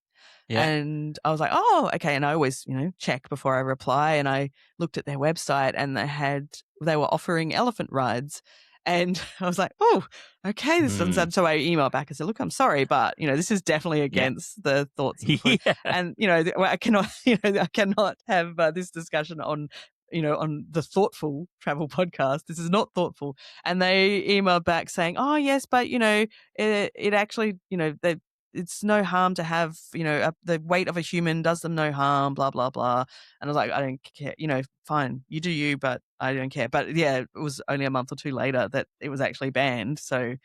Yeah. And I was like, oh, okay. And I always, check before I reply. And I looked at their website, and they were offering elephant rides. And I was like, oh, okay, this doesn't Mm. sound. So I emailed back and said, look, I'm sorry, but this is definitely Yeah. against the thoughts of the. Yeah. And I cannot, I cannot have this discussion on, on the thoughtful travel podcast. This is not thoughtful. And they emailed back saying, oh yes, but it actually, it's no harm to have, the weight of a human does them no harm, blah, blah, blah. And I was like, I don't care, fine, you do you, but I don't care. But yeah, it was only a month or two later that it was actually banned. So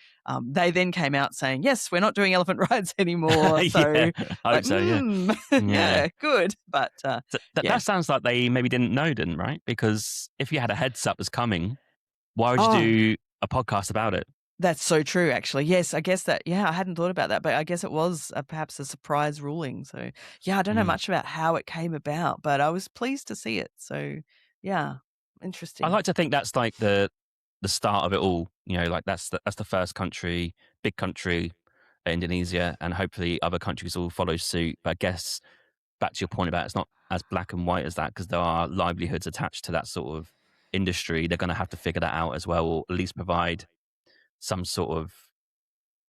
they then came out saying, yes, we're not doing elephant rides anymore. So Yeah. I hope like, so. Yeah. Yeah. yeah, good. But So yeah. that sounds like they maybe didn't know, didn't, right? Because if you had a heads up was coming, why would you Oh, do a podcast about it? that's so true, actually. Yes, I guess that, yeah, I hadn't thought about that, but I guess it was perhaps a surprise ruling. So, yeah, I don't know Mm. much about how it came about, but I was pleased to see it. So, yeah, I interesting. like to think that's like the start of it all. Like that's the first country, big country, Indonesia, and hopefully other countries will follow suit. But I guess back to your point about it's not as black and white as that, because there are livelihoods attached to that sort of industry. They're going to have to figure that out as well, or at least provide some sort of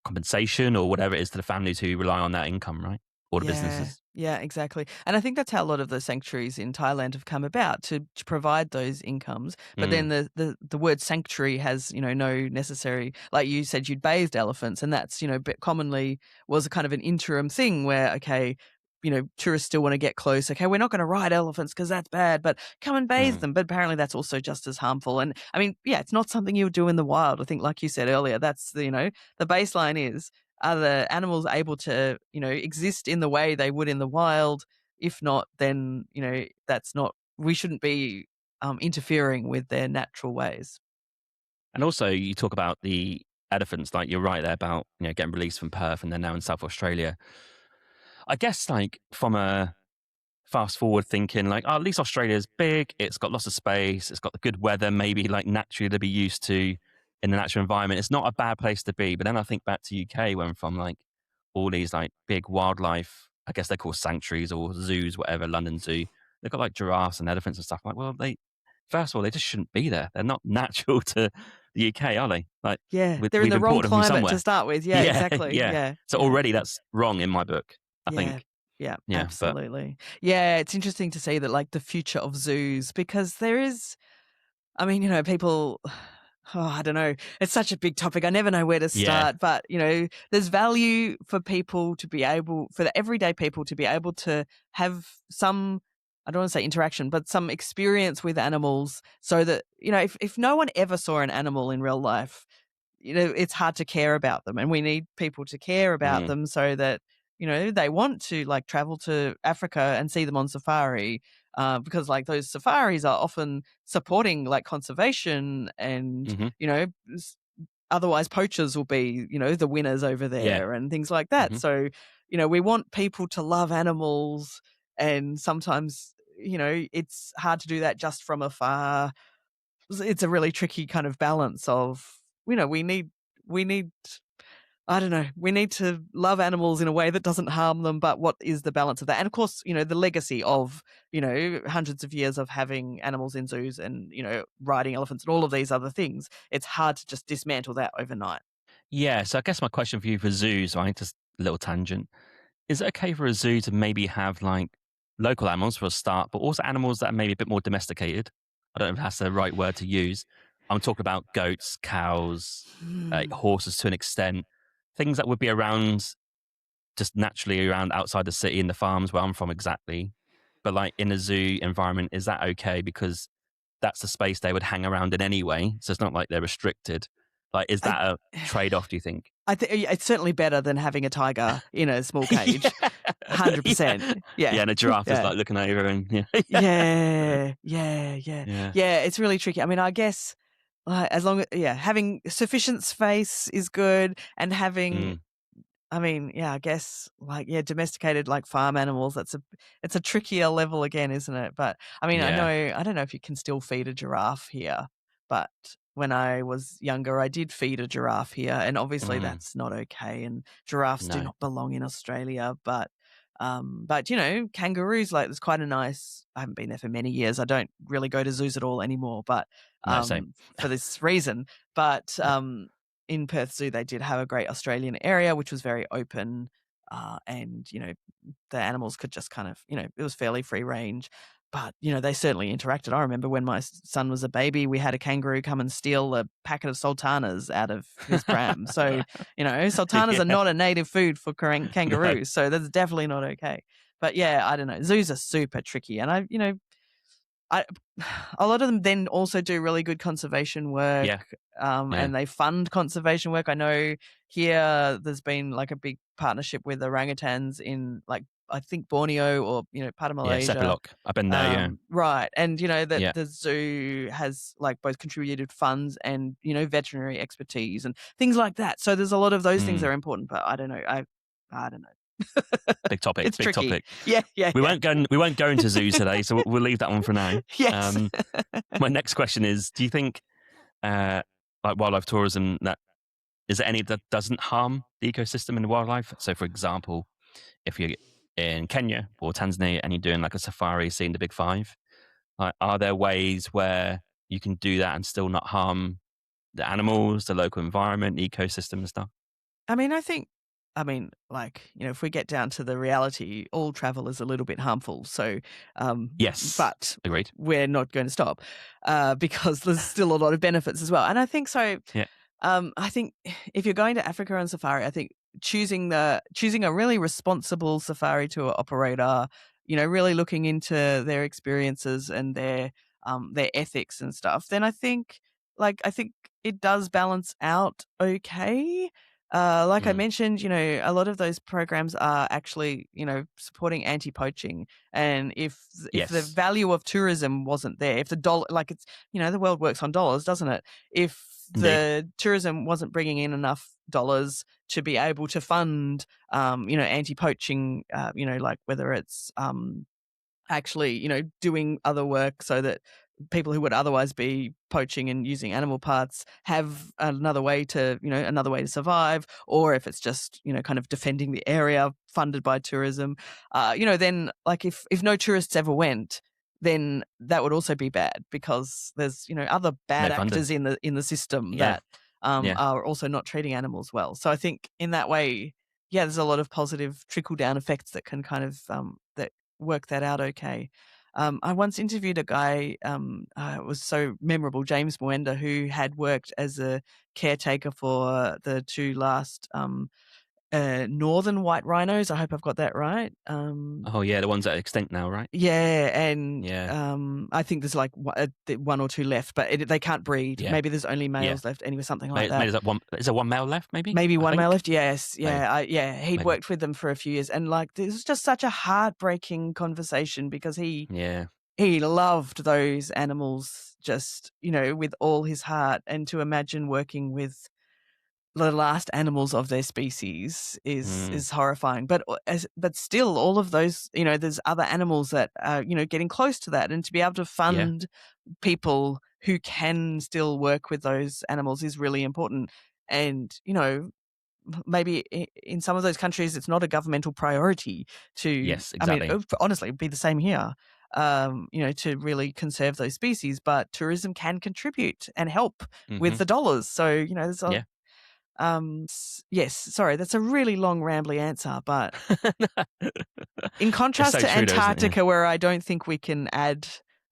compensation or whatever it is to the families who rely on that income, right? Or the Yeah, businesses. yeah, exactly. And I think that's how a lot of the sanctuaries in Thailand have come about to provide those incomes. But Mm, then the word sanctuary has, no necessary, like you said, you'd bathed elephants, and that's, but commonly was a kind of an interim thing where, okay, tourists still want to get close. Okay, we're not going to ride elephants because that's bad, but come and bathe mm. them. But apparently that's also just as harmful. And I mean, yeah, it's not something you would do in the wild. I think, like you said earlier, that's the baseline is, are the animals able to, exist in the way they would in the wild? If not, then, that's not, we shouldn't be interfering with their natural ways. And also, you talk about the elephants, like you're right there about getting released from Perth and they're now in South Australia. I guess like from a fast forward thinking, like, oh, at least Australia's big, it's got lots of space, it's got the good weather, maybe like naturally to be used to in the natural environment. It's not a bad place to be. But then I think back to UK, where I'm from, like all these like big wildlife, I guess they're called sanctuaries or zoos, whatever, London Zoo. They've got like giraffes and elephants and stuff. Like, well, first of all, they just shouldn't be there. They're not natural to the UK, are they? Like Yeah, they're in we've the wrong imported them from climate to somewhere. start with. Yeah, Yeah, exactly. yeah. Yeah, So yeah. already that's wrong in my book, I Yeah. think. Yeah, Yeah, but absolutely. Yeah, it's interesting to see that, like, the future of zoos, because there is, I mean, people, I don't know. It's such a big topic. I never know where to yeah. start, but, there's value for people to be able, for the everyday people to be able to have some, I don't want to say interaction, but some experience with animals, so that, if no one ever saw an animal in real life, it's hard to care about them, and we need people to care about Mm. them so that, they want to, like, travel to Africa and see them on safari, because, like, those safaris are often supporting, like, conservation, and, Hmm. s otherwise poachers will be, the winners over Yeah. there and things like that. Hmm. So, we want people to love animals, and sometimes, it's hard to do that just from afar. It's a really tricky kind of balance of, we need I don't know, we need to love animals in a way that doesn't harm them, but what is the balance of that? And of course, the legacy of, hundreds of years of having animals in zoos and, riding elephants and all of these other things. It's hard to just dismantle that overnight. Yeah. So I guess my question for you for zoos, right? Just a little tangent. Is it okay for a zoo to maybe have like local animals for a start, but also animals that are maybe a bit more domesticated? I don't know if that's the right word to use. I'm talking about goats, cows, Hmm. horses to an extent, things that would be around just naturally around outside the city and the farms where I'm from exactly. But like in a zoo environment, is that okay? Because that's the space they would hang around in anyway. So it's not like they're restricted. Like, is I that a trade off, do you think? I think it's certainly better than having a tiger in a small cage. Yeah. Yeah. 100%. Yeah. Yeah, and a giraffe is Yeah. like looking over and yeah. Yeah. Yeah, yeah. Yeah. Yeah, it's really tricky. I mean, I guess, as long as having sufficient space is good, and having, Mm, I mean, yeah, I guess, like, yeah, domesticated, like, farm animals, it's a trickier level again, isn't it? But, I mean, yeah. I don't know if you can still feed a giraffe here, but when I was younger, I did feed a giraffe here, and obviously Mm, that's not okay, and giraffes do no. not belong in Australia, but, kangaroos, like, there's quite a nice I haven't been there for many years, I don't really go to zoos at all anymore, but, No, same. for this reason, but, in Perth Zoo, they did have a great Australian area, which was very open, and, the animals could just kind of, it was fairly free range, but, they certainly interacted. I remember when my son was a baby, we had a kangaroo come and steal a packet of sultanas out of his pram. So, sultanas are Yeah. not a native food for No. kangaroos, so that's definitely not okay. But yeah, I don't know. Zoos are super tricky, and I a lot of them then also do really good conservation work, Yeah. Yeah. and they fund conservation work. I know here there's been like a big partnership with orangutans in, like, I think Borneo, or part of Yeah. Malaysia. Sepalok. I've been there. Yeah. Right, and that Yeah. the zoo has, like, both contributed funds and veterinary expertise and things like that. So there's a lot of those things that Mm. are important, but I don't know. I don't know. Big topic. It's Big tricky. topic. Yeah, yeah, yeah. We won't go into zoos today, so we'll leave that one for now. Yes. Um, my next question is: do you think, uh, like wildlife tourism, that is there any that doesn't harm the ecosystem and the wildlife? So, for example, if you're in Kenya or Tanzania and you're doing like a safari, seeing the big five, like, are there ways where you can do that and still not harm the animals, the local environment, the ecosystem, and stuff? Like, if we get down to the reality, all travel is a little bit harmful. So, Yes, but agreed. we're not going to stop, because there's still a lot of benefits as well. And I think so. Yeah. I think if you're going to Africa on safari, I think choosing a really responsible safari tour operator, really looking into their experiences and their ethics and stuff, then I think it does balance out okay. Like I Mm. mentioned, a lot of those programs are actually, supporting anti-poaching. And if the Yes, value of tourism wasn't there, if the dollar, like, it's, the world works on dollars, doesn't it? If indeed. the tourism wasn't bringing in enough dollars to be able to fund, anti-poaching, like whether it's, actually, doing other work so that people who would otherwise be poaching and using animal parts have another way to survive, or if it's just, kind of defending the area funded by tourism, then, like, if no tourists ever went, then that would also be bad, because there's, other bad No funding. actors in the system Yeah, that yeah. are also not treating animals well. So I think in that way, yeah, there's a lot of positive trickle down effects that can kind of that work that out okay. I once interviewed a guy, it was so memorable, James Mwenda, who had worked as a caretaker for the two last northern white rhinos. I hope I've got that right. Oh yeah, the ones that are extinct now, right? Yeah, and Yeah, I think there's like one or two left, but they can't breed. yeah, Maybe there's only yeah. males left. Anyway, something like Maybe that. there's that one. Is there one male left? Maybe. Maybe I one male think. left. Yes, Maybe. yeah, he'd Maybe. worked with them for a few years, and, like, this was just such a heartbreaking conversation, because Yeah. he loved those animals just, with all his heart, and to imagine working with the last animals of their species is Mm, is horrifying. But still, all of those, there's other animals that are, getting close to that, and to be able to yeah. fund people who can still work with those animals is really important. And, maybe in some of those countries, it's not a governmental priority to, Yes. I mean, Exactly. honestly, it'd be the same here, to really conserve those species, but tourism can contribute and help with Hmm. the dollars. So, there's a, Yeah. yes, sorry, that's a really long, rambly answer, but in It's contrast so to true, though, isn't it? Yeah. Antarctica, where I don't think we can add,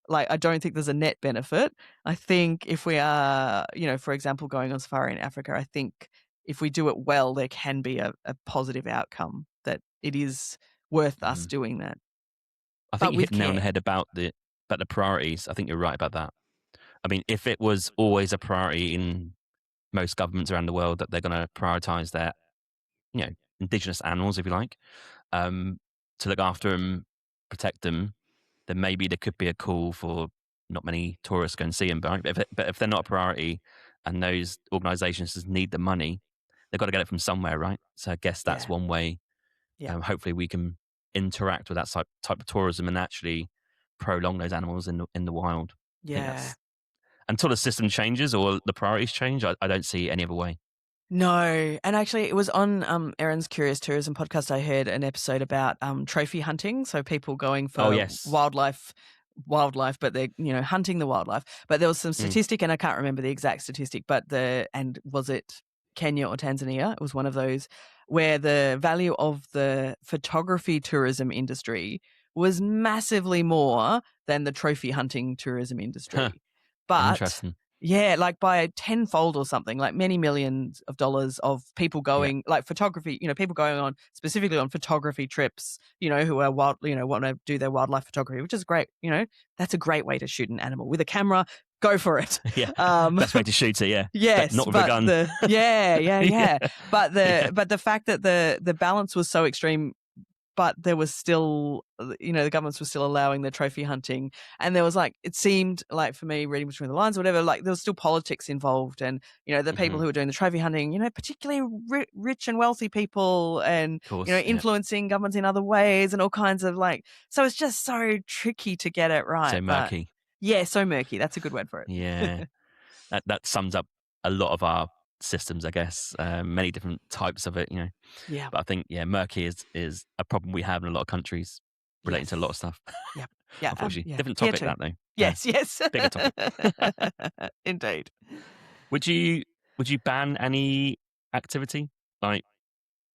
like, I don't think there's a net benefit. I think if we are, for example, going on safari in Africa, I think if we do it well, there can be a positive outcome, that it is worth us Mm. doing that, I think but you hit with the nail on the care. head about the priorities. I think you're right about that. I mean, if it was always a priority in most governments around the world that they're going to prioritize their, you know, indigenous animals, if you like, to look after them, protect them, then maybe there could be a call for not many tourists go and see them. But if they're not a priority and those organisations just need the money, they've got to get it from somewhere, right? So I guess that's Yeah. one way. Yeah. Hopefully, we can interact with that type of tourism and actually prolong those animals in the wild. I think Yeah. that's until the system changes or the priorities change. I don't see any other way. No, and actually it was on, Erin's Curious Tourism podcast, I heard an episode about, trophy hunting, so people going Oh for yes, wildlife, but they're, hunting the wildlife. But there was some mm. statistic, and I can't remember the exact statistic, but was it Kenya or Tanzania? It was one of those where the value of the photography tourism industry was massively more than the trophy hunting tourism industry. But Interesting. yeah, like by a tenfold or something, like many millions of dollars of people Yeah, going, like photography, people going on specifically on photography trips, who are wild, want to do their wildlife photography, which is great. That's a great way to shoot an animal with a camera. Go for it. yeah. Um, Best way to shoot it. Yeah, but yes, not with a but gun. yeah. Yeah, But yeah. the fact that the balance was so extreme, but there was still, the governments were still allowing the trophy hunting. And there was it seemed like, for me, reading between the lines or whatever, like there was still politics involved. And, the people Hmm. who were doing the trophy hunting, particularly rich and wealthy people and, Of course. Yeah. influencing governments in other ways and all kinds of so it's just so tricky to get it right. So But murky. yeah, so murky. That's a good word for Yeah, it. that sums up a lot of our systems, I guess. Many different types of it. Yeah. But I think murky is a problem we have in a lot of countries relating to a lot of Yes. stuff. Yep. Yeah. Unfortunately, Yeah. different Here topic too. that though. Yes. Yes. Bigger topic. Indeed. Would you ban any activity like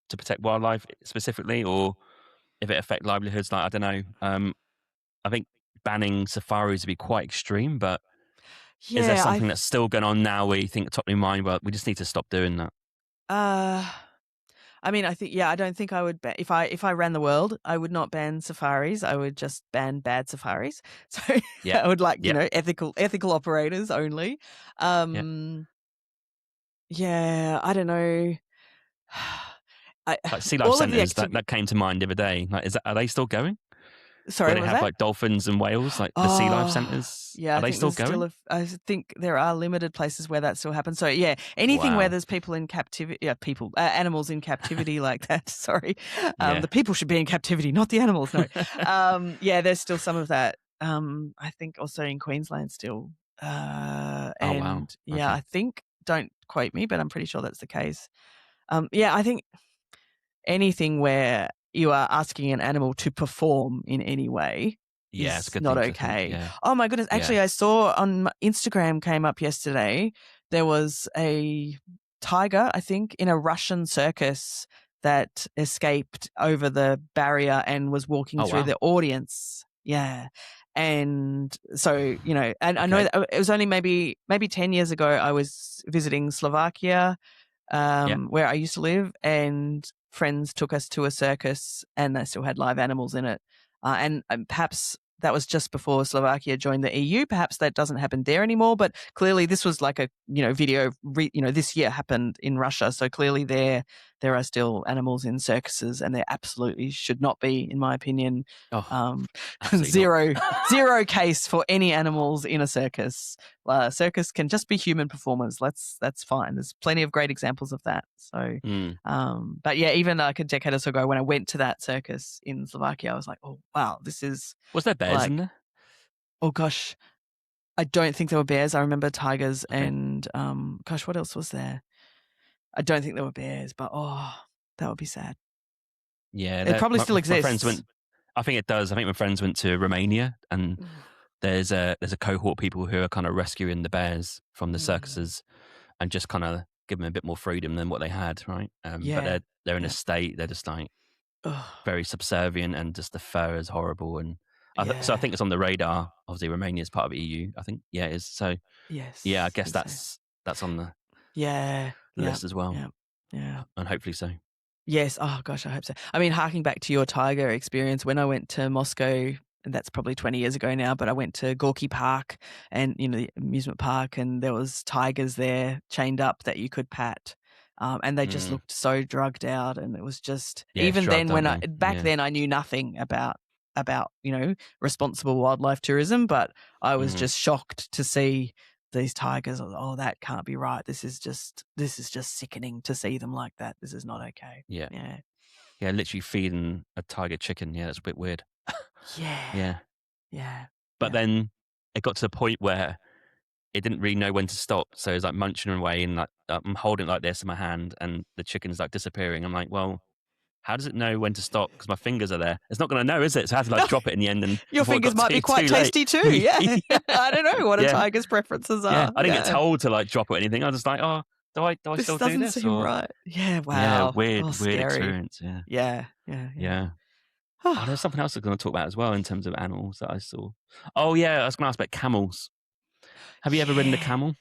to protect wildlife specifically, or if it affect livelihoods? Like I don't know. I think banning safaris would be quite extreme, but is there Yeah. something that's still going on now where you think top of your mind? Well, we just need to stop doing that. Uh, I mean, I think, yeah, I don't think I would ban, if I ran the world, I would not ban safaris. I would just ban bad safaris. So Yeah, I would yeah, ethical operators only. yeah. Um, yeah, I don't know. I, Like sea life all of the centres that activity. that came to mind the other day. Like, are they still going? Sorry, Where what they was have that? like dolphins and whales, like the sea life Oh, centres, yeah, are I they think still there's still going? I think there are limited places where that still happens. So yeah, anything where Wow. there's people in captivity, animals in captivity like that. Sorry, Yeah. the people should be in captivity, not the animals. No, yeah, there's still some of that. I think also in Queensland still, Oh wow. and yeah, Okay. I think, don't quote me, but I'm pretty sure that's the case. Yeah, I think anything where you are asking an animal to perform in any way Yeah, it's a is good not thing to think. okay. Yeah. Oh my goodness. Yeah. Actually, I saw on Instagram came up yesterday, there was a tiger, I think, in a Russian circus that escaped over the barrier and was walking Oh through wow. the audience. Yeah. And so, and I know Okay. that it was only maybe 10 years ago, I was visiting Slovakia, Yeah. where I used to live, and friends took us to a circus, and they still had live animals in it. And perhaps that was just before Slovakia joined the EU. Perhaps that doesn't happen there anymore. But clearly, this was like a video. This year happened in Russia, so clearly there are still animals in circuses, and there absolutely should not be, in my opinion. Oh, Um, absolutely not. zero case for any animals in a circus. Circus can just be human performers. That's fine. There's plenty of great examples of that. So, Mm. but yeah, even like a decade or so ago, when I went to that circus in Slovakia, I was like, oh wow, this is Was there bears in like, there? oh gosh, I don't think there were bears. I remember tigers Okay. and gosh, what else was there? I don't think there were bears, but oh, that would be sad. Yeah. It probably still My friends exists. went. I think it does. I think my friends went to Romania, and Mm. there's a cohort of people who are kind of rescuing the bears from the Mm. circuses and just kind of give them a bit more freedom than what they had, right? But Yeah, they're in a yeah. state they're just like Ugh. very subservient, and just the fur is horrible. And so I Yeah. think it's on the radar. Obviously, Romania is part of the EU. I think it is. So yeah, I Yes, I guess think so. that's on the Yeah, yeah, list as well, yeah, yeah. and hopefully so. Yes. Oh gosh, I hope so. I mean, harking back to your tiger experience, when I went to Moscow, and that's probably 20 years ago now, but I went to Gorky Park and the amusement park, and there was tigers there chained up that you could pat. and they just Mm. looked so drugged out, and it was just Yeah, it's even drugged, then aren't when I they? back Yeah. then I knew nothing about responsible wildlife tourism, but I was Mhm. just shocked to see these tigers. Oh, that can't be right. This is just sickening to see them like that. This is not okay. Yeah. Yeah. Yeah, literally feeding a tiger chicken. Yeah, that's a bit weird. Yeah. Yeah. Yeah. But Yeah. then it got to the point where it didn't really know when to stop. So it was like munching away and like I'm holding it like this in my hand and the chicken's like disappearing. I'm like, well, how does it know when to stop? Because my fingers are there. It's not going to know, is it? So I had to like drop it in the end and Your before it fingers got might be quite too late. tasty too. Yeah. yeah. I don't know what a Yeah. tiger's preferences Yeah. are. I didn't get Yeah. told to like drop it or anything. I was just like, oh, do I This still do doesn't this? seem Or right. Yeah, yeah, wow. Oh, weird scary. experience. Yeah. Yeah. Yeah. Yeah. Yeah. Oh, there's something else I was going to talk about as well in terms of animals that I saw. Oh yeah, I was going to ask about camels. Have you ever ridden a Yeah. camel?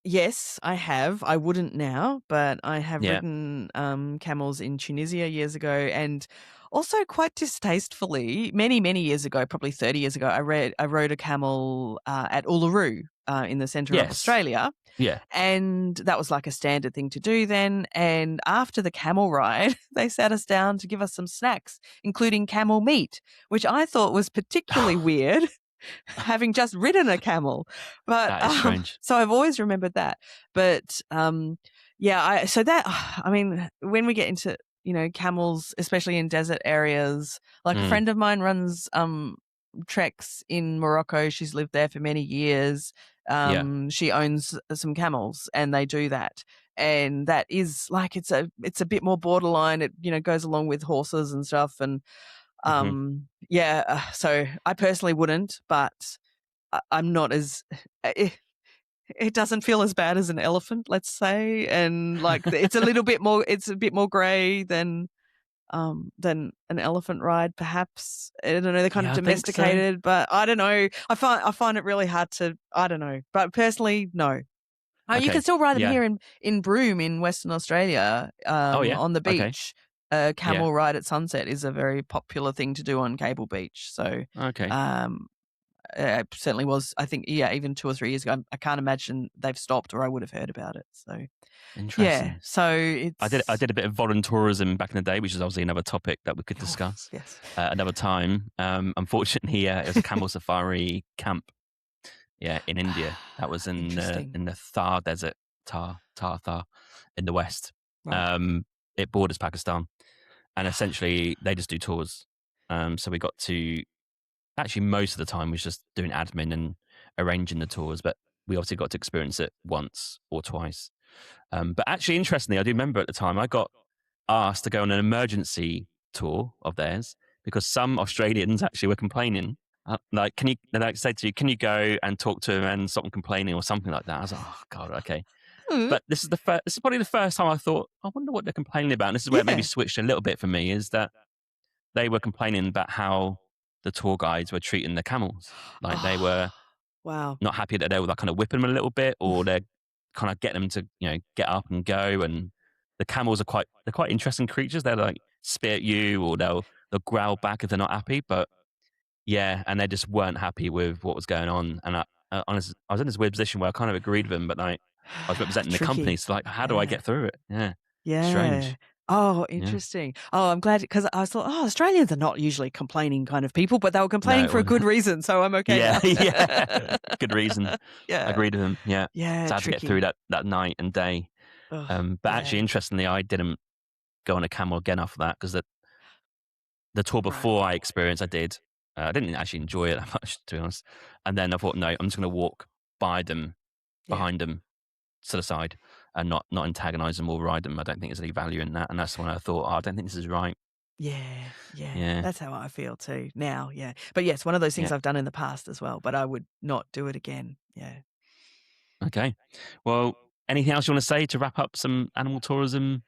Yes, I have. I wouldn't now, but I have Yeah. ridden camels in Tunisia years ago, and also quite distastefully, many years ago, probably 30 years ago, I rode a camel at Uluru in the centre of Yes. Australia. Yeah. And that was like a standard thing to do then. And after the camel ride, they sat us down to give us some snacks, including camel meat, which I thought was particularly weird, having just ridden a camel. But That is strange. so I've always remembered that. But yeah, I mean, when we get into camels, especially in desert areas, like a Mm. friend of mine runs treks in Morocco. She's lived there for many years. Yeah. She owns some camels, and they do that. And that is like it's a bit more borderline. It goes along with horses and stuff. And Mhm. yeah, so I personally wouldn't, but I'm not as. It doesn't feel as bad as an elephant, let's say, and like it's a little bit more. It's a bit more grey than an elephant ride, perhaps. I don't know. They're kind of Yeah, I think so. domesticated, but I don't know. I find it really hard to. I don't know, but personally, no. Oh, you can Okay. still ride them Yeah. here in Broome in Western Australia, Oh yeah. on the Okay. beach. A Yeah. camel ride at sunset is a very popular thing to do on Cable Beach. So, Okay. um, it certainly was. I think, yeah, even 2 or 3 years ago. I can't imagine they've stopped, or I would have heard about it. So, yeah. Interesting. So I it's did a bit of voluntourism back in the day, which is obviously another topic that we could oh, discuss yes. another time. Unfortunately, it was a camel safari camp. Yeah, in India. That was Interesting. in the Thar Desert, Thar in the west. Right. It borders Pakistan, and essentially they just do tours. So we got to actually most of the time was just doing admin and arranging the tours, but we obviously got to experience it once or twice. But actually, interestingly, I do remember at the time I got asked to go on an emergency tour of theirs because some Australians actually were complaining. Like, can you? They like say to you, "Can you go and talk to them and stop them complaining or something like that?" I was like, "Oh God, okay." Mm, But this is This is probably the first time I thought, "I wonder what they're complaining about." And this is where it maybe yeah. switched a little bit for me. Is that they were complaining about how the tour guides were treating the camels. Like they were Oh, wow. not happy that they were like kind of whipping them a little bit, or Oof. they're kind of getting them to get up and go. And the camels are quite interesting creatures. They'll like spit at you, or they'll growl back if they're not happy. But yeah, and they just weren't happy with what was going on. And honestly, I was in this weird position where I kind of agreed with them, but like I was representing the company, Tricky. so like, how do I Yeah. get through it? Yeah, Yeah. strange. Oh, Yeah, interesting. Oh, I'm glad because I thought, oh, Australians are not usually complaining kind of people, but they were complaining for a no, good reason, so I'm okay yeah, now. yeah, good reason. I Yeah. agreed with them. Yeah, Yeah, so I had to get through tricky. that night and day. Ugh, But actually, yeah. interestingly, I didn't go on a camel again after that because the tour Right. before I experienced, I did. I didn't actually enjoy it that much, to be honest. And then I thought, no, I'm just going to walk by them, Yeah. behind them, to the side, and not antagonize them or ride them. I don't think there's any value in that. And that's when I thought, I don't think this is right. Yeah. Yeah. Yeah, That's how I feel too now. Yeah. But yes, one of those things yeah. I've done in the past as well, but I would not do it again. Yeah. Okay. Well, anything else you want to say to wrap up some animal tourism?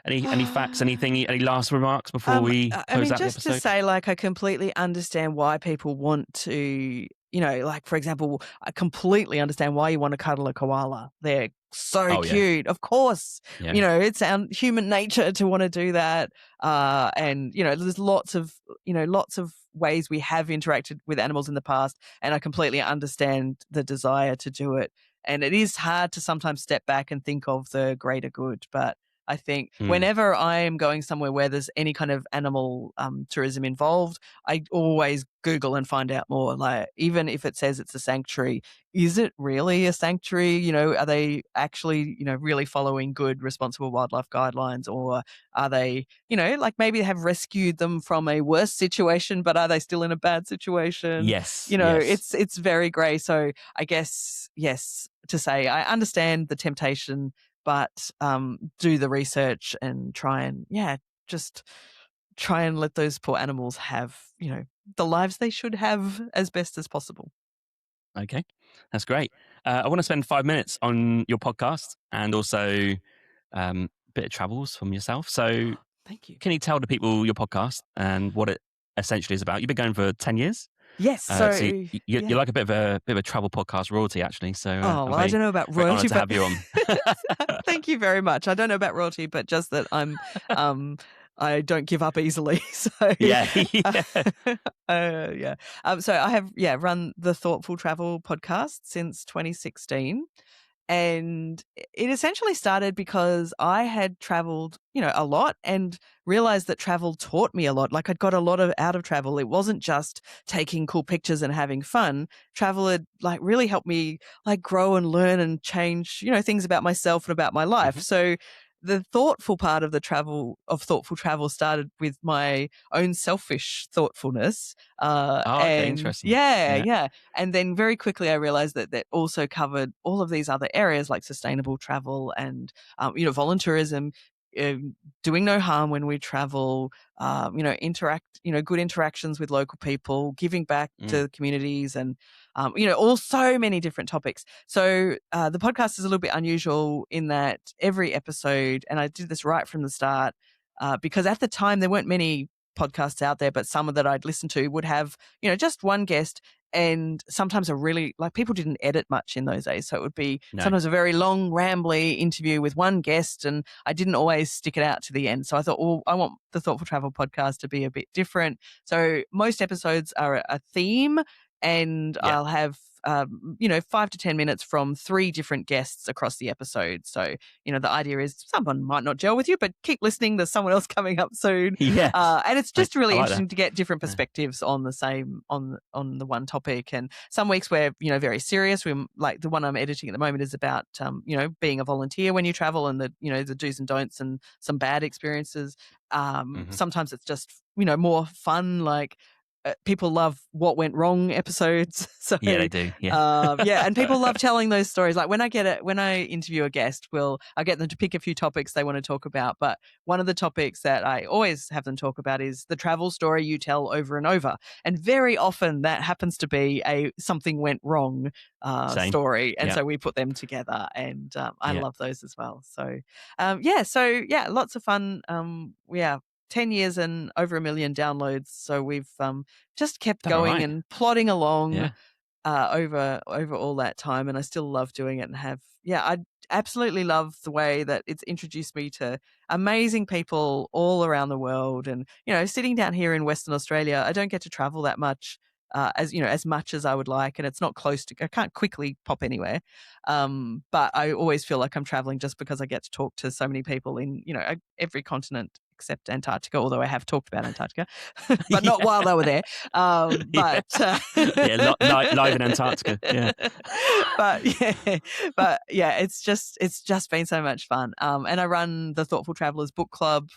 Any facts? Anything? Any last remarks before we I close mean, out the just to episode? say, like, I completely understand why people want to, like, for example, I completely understand why you want to cuddle a koala. They're so Oh yeah, cute. Of course, yeah, it's our human nature to want to do that. And, there's lots of ways we have interacted with animals in the past. And I completely understand the desire to do it. And it is hard to sometimes step back and think of the greater good. But I think Mm. whenever I am going somewhere where there's any kind of animal tourism involved, I always Google and find out more. Like, even if it says it's a sanctuary, is it really a sanctuary? You know, are they actually, you know, really following good, responsible wildlife guidelines, or are they, you know, like maybe they have rescued them from a worse situation, but are they still in a bad situation? Yes, You know, yes. it's very grey. So I guess, yes, to say I understand the temptation, but do the research and try and, yeah, just try and let those poor animals have, you know, the lives they should have as best as possible. Okay, that's great. I want to spend 5 minutes on your podcast and also a bit of travels from yourself. So, Thank you. can you tell the people your podcast and what it essentially is about? You've been going for 10 years. Yes, So so you're yeah. like a bit of a travel podcast royalty, actually. So Oh, I'm well, I very, don't know about very honoured royalty, to but have you on. thank you very much. I don't know about royalty, but just that um, I don't give up easily. So, Yeah, uh, yeah. yeah. So I have, yeah, run the Thoughtful Travel podcast since 2016. And it essentially started because I had traveled, you know, a lot and realized that travel taught me a lot. Like, I'd got a lot of out of travel. It wasn't just taking cool pictures and having fun. Travel had like really helped me like grow and learn and change, you know, things about myself and about my life. Mhm. So the thoughtful part of the travel of thoughtful travel started with my own selfish thoughtfulness. Oh, okay, And interesting. yeah, Yeah. yeah. And then very quickly I realized that that also covered all of these other areas like sustainable travel and, you know, volunteerism, doing no harm when we travel, you know, you know, good interactions with local people, giving back Mm. to communities, and, you know, all so many different topics. So the podcast is a little bit unusual in that every episode, and I did this right from the start, because at the time there weren't many podcasts out there, but some that I'd listened to would have, you know, just one guest, and sometimes a really, like, people didn't edit much in those days, so it would be No. sometimes a very long rambly interview with one guest, and I didn't always stick it out to the end. So I thought, well, I want the Thoughtful Travel podcast to be a bit different. So most episodes are a theme, and Yeah. I'll have, you know, 5 to 10 minutes from 3 different guests across the episode. So, you know, the idea is someone might not gel with you, but keep listening. There's someone else coming up soon. Yes. And it's I just really like that. interesting to get different Yeah. perspectives on the same, on the one topic. And some weeks we're, you know, very serious. We're like, the one I'm editing at the moment is about, you know, being a volunteer when you travel, and the, you know, the do's and don'ts and some bad experiences. Mhm. Sometimes it's just, you know, more fun, like, people love what went wrong episodes. So, Yeah, they do. Yeah. yeah, and people love telling those stories. Like, when I interview a guest, I get them to pick a few topics they want to talk about. But one of the topics that I always have them talk about is the travel story you tell over and over. And very often that happens to be a something went wrong Same. story. And Yeah. so we put them together, and I Yeah. love those as well. So, yeah, lots of fun. Yeah, 10 years and over 1 million downloads. So we've just kept Done all going right. and plodding along, Yeah. over all that time, and I still love doing it, and have, yeah, I absolutely love the way that it's introduced me to amazing people all around the world. And, you know, sitting down here in Western Australia, I don't get to travel that much, as, you know, as much as I would like, and it's not close to, I can't quickly pop anywhere, but I always feel like I'm traveling just because I get to talk to so many people in, you know, every continent except Antarctica, although I have talked about Antarctica, but not while Yeah. they were there. Yeah. But Yeah. Live in Antarctica. Yeah. but yeah, it's just been so much fun. And I run the Thoughtful Travelers book club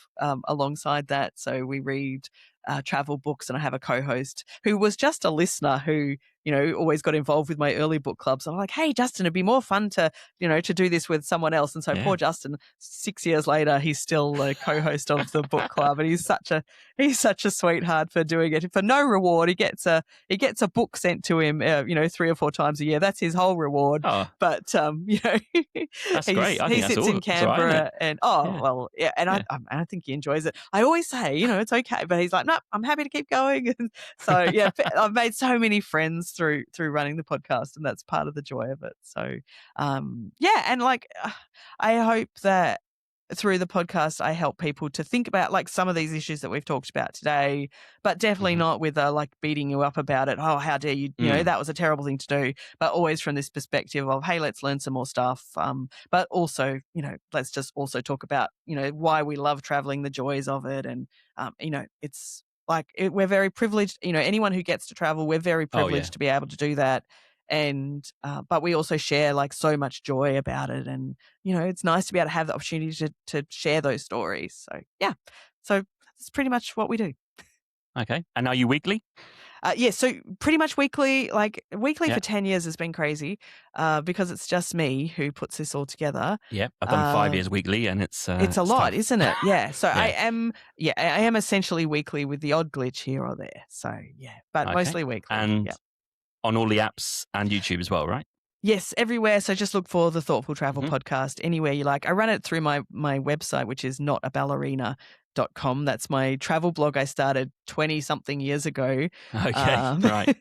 alongside that, so we read travel books, and I have a co-host who was just a listener who, you know, always got involved with my early book clubs. So I'm like, hey, Justin, it'd be more fun to, you know, to do this with someone else. And so Yeah. poor Justin, 6 years later, he's still a co-host of the book club, and he's such a sweetheart for doing it for no reward. He gets a book sent to him, you know, 3 or 4 times a year. That's his whole reward. Oh, But you know, that's great. I he think that's sits in all right, isn't it? Canberra, and oh Yeah. well, yeah, and Yeah. I think he enjoys it. I always say, you know, it's okay, but he's like, no, I'm happy to keep going. And so yeah, I've made so many friends through running the podcast, and that's part of the joy of it. So yeah, and like, I hope that through the podcast, I help people to think about like some of these issues that we've talked about today, but definitely Mm-hmm. not with like beating you up about it. Oh, how dare you? You know, that was a terrible thing to do. But always from this perspective of, hey, let's learn some more stuff. But also, you know, let's just also talk about, you know, why we love traveling, the joys of it, and you know, it's like we're very privileged. You know, anyone who gets to travel, we're very Oh yeah. privileged to be able to do that. And but we also share like so much joy about it, and you know, it's nice to be able to have the opportunity to share those stories. So yeah, so that's pretty much what we do. Okay. And are you weekly? Yeah, so pretty much weekly, like weekly Yeah. for 10 years has been crazy because it's just me who puts this all together. Yeah. I've done 5 years weekly, and It's a it's lot, tough. isn't it? Yeah. So Yeah. I am essentially weekly with the odd glitch here or there. So yeah, but Okay. mostly weekly. And Yeah. on all the apps and YouTube as well, right? Yes, everywhere. So just look for the Thoughtful Travel Mm-hmm. podcast anywhere you like. I run it through my website, which is notaballerina.com. That's my travel blog I started 20 something years ago. Okay. Um, Right.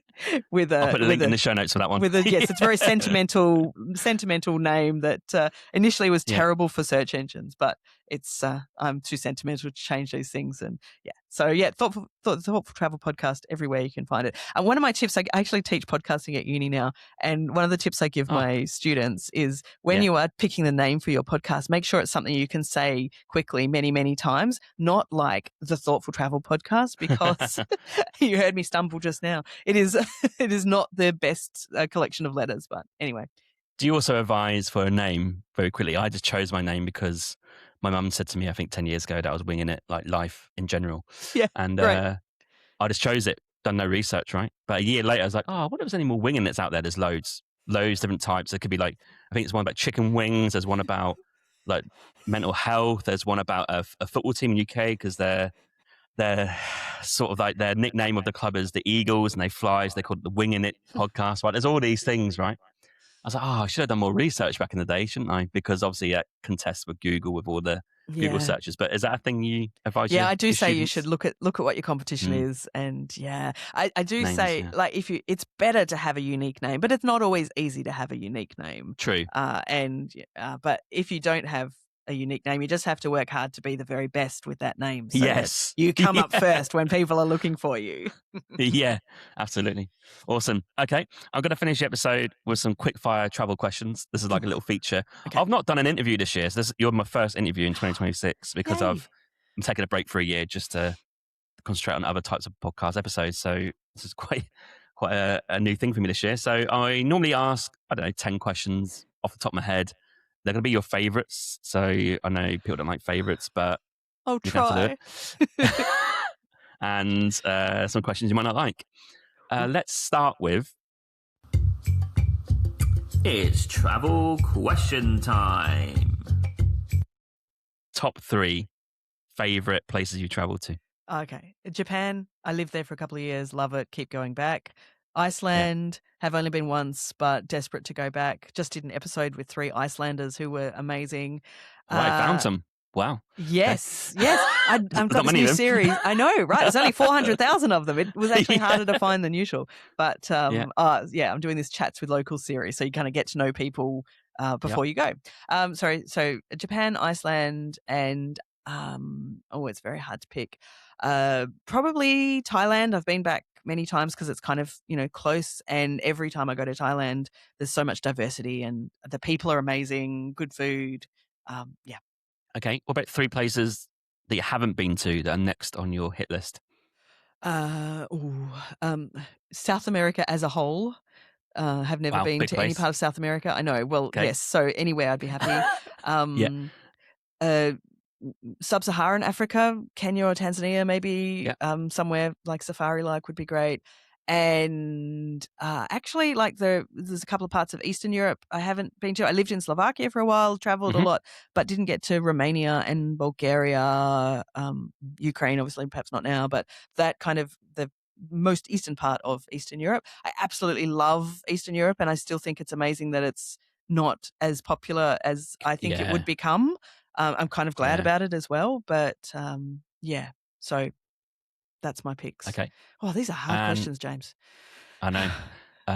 with I'll a put a link in the show notes for that one. yes, it's a very sentimental name that initially was Yeah. terrible for search engines, but it's I'm too sentimental to change these things. And yeah, so yeah, thoughtful travel podcast everywhere you can find it. And one of my tips, I actually teach podcasting at uni now, and one of the tips I give Oh, my students is when yeah. you are picking the name for your podcast, make sure it's something you can say quickly many times, not like the Thoughtful Travel podcast, because you heard me stumble just now. It is it is not the best collection of letters, but anyway. Do you also advise for a name very quickly? I just chose my name because my mum said to me, I think 10 years ago, that I was winging it, like life in general. Yeah, And great. I just chose it, done no research, right? But a year later, I was like, oh, what if there's any more winging that's out there? There's loads different types. There could be like, I think there's one about chicken wings. There's one about like mental health. There's one about a football team in UK because they're sort of like their nickname of the club is the Eagles and they fly. So they call it the Winging It podcast, right? There's all these things, right? I was like, oh, I should have done more research back in the day, shouldn't I? Because obviously that contests with Google with all the Google Yeah. searches. But is that a thing you advise Yeah, your I do say you students? should look at what your competition is, and yeah, I do Names, say yeah. like it's better to have a unique name, but it's not always easy to have a unique name. True. But if you don't have a unique name, you just have to work hard to be the very best with that name, so Yes. that you come up first when people are looking for you. Yeah, absolutely. Awesome. Okay. I'm going to finish the episode with some quick fire travel questions. This is like a little feature. Okay. I've not done an interview this year. So you're my first interview in 2026 because Yay. I'm taking a break for a year just to concentrate on other types of podcast episodes. So this is quite a new thing for me this year. So I normally ask, I don't know, 10 questions off the top of my head. They're going to be your favorites. So I know people don't like favorites, but I'll you have to try. do it. And some questions you might not like. Let's start with, it's travel question time. Top 3 favorite places you traveled to. Okay. Japan, I lived there for a couple of years, love it, keep going back. Iceland, have only been once, but desperate to go back. Just did an episode with 3 Icelanders who were amazing. Oh, I found some. Wow. Yes, Okay. yes. I've Not got this many new of them. series. I know, right? There's only 400,000 of them. It was actually harder to find than usual. But I'm doing this chats with local series, so you kind of get to know people before you go. So Japan, Iceland, and it's very hard to pick. Probably Thailand. I've been back many times because it's kind of, you know, close, and every time I go to Thailand, there's so much diversity and the people are amazing, good food. Yeah. Okay. What about 3 places that you haven't been to that are next on your hit list? South America as a whole. Have never been Big to any place. part of South America. I know. Well, Okay. yes. So anywhere I'd be happy. Yeah. Sub-Saharan Africa, Kenya or Tanzania, maybe somewhere like safari-like would be great. And actually, like there's a couple of parts of Eastern Europe I haven't been to. I lived in Slovakia for a while, traveled a lot, but didn't get to Romania and Bulgaria, Ukraine, obviously, perhaps not now, but that kind of the most eastern part of Eastern Europe. I absolutely love Eastern Europe, and I still think it's amazing that it's not as popular as I think it would become. I'm kind of glad about it as well, but so that's my picks. Okay. Oh, these are hard questions, James. I know.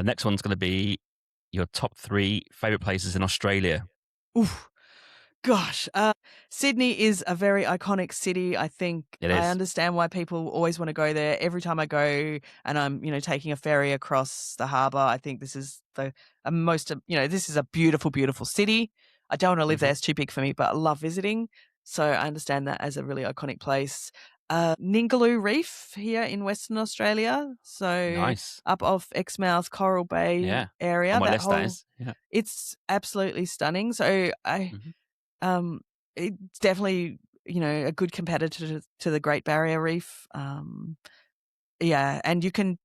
Next one's going to be your top 3 favorite places in Australia. Oof. Gosh, Sydney is a very iconic city. I think It I is. understand why people always want to go there. Every time I go and I'm, taking a ferry across the harbour, I think this is the this is a beautiful, beautiful city. I don't want to live Hmm. there; it's too big for me, but I love visiting. So I understand that as a really iconic place. Ningaloo Reef here in Western Australia, so Nice. up off Exmouth, Coral Bay Yeah. On area. my That list, that whole is. Yeah. it's absolutely stunning. So Hmm. um, it's definitely, a good competitor to the Great Barrier Reef. Yeah, and you can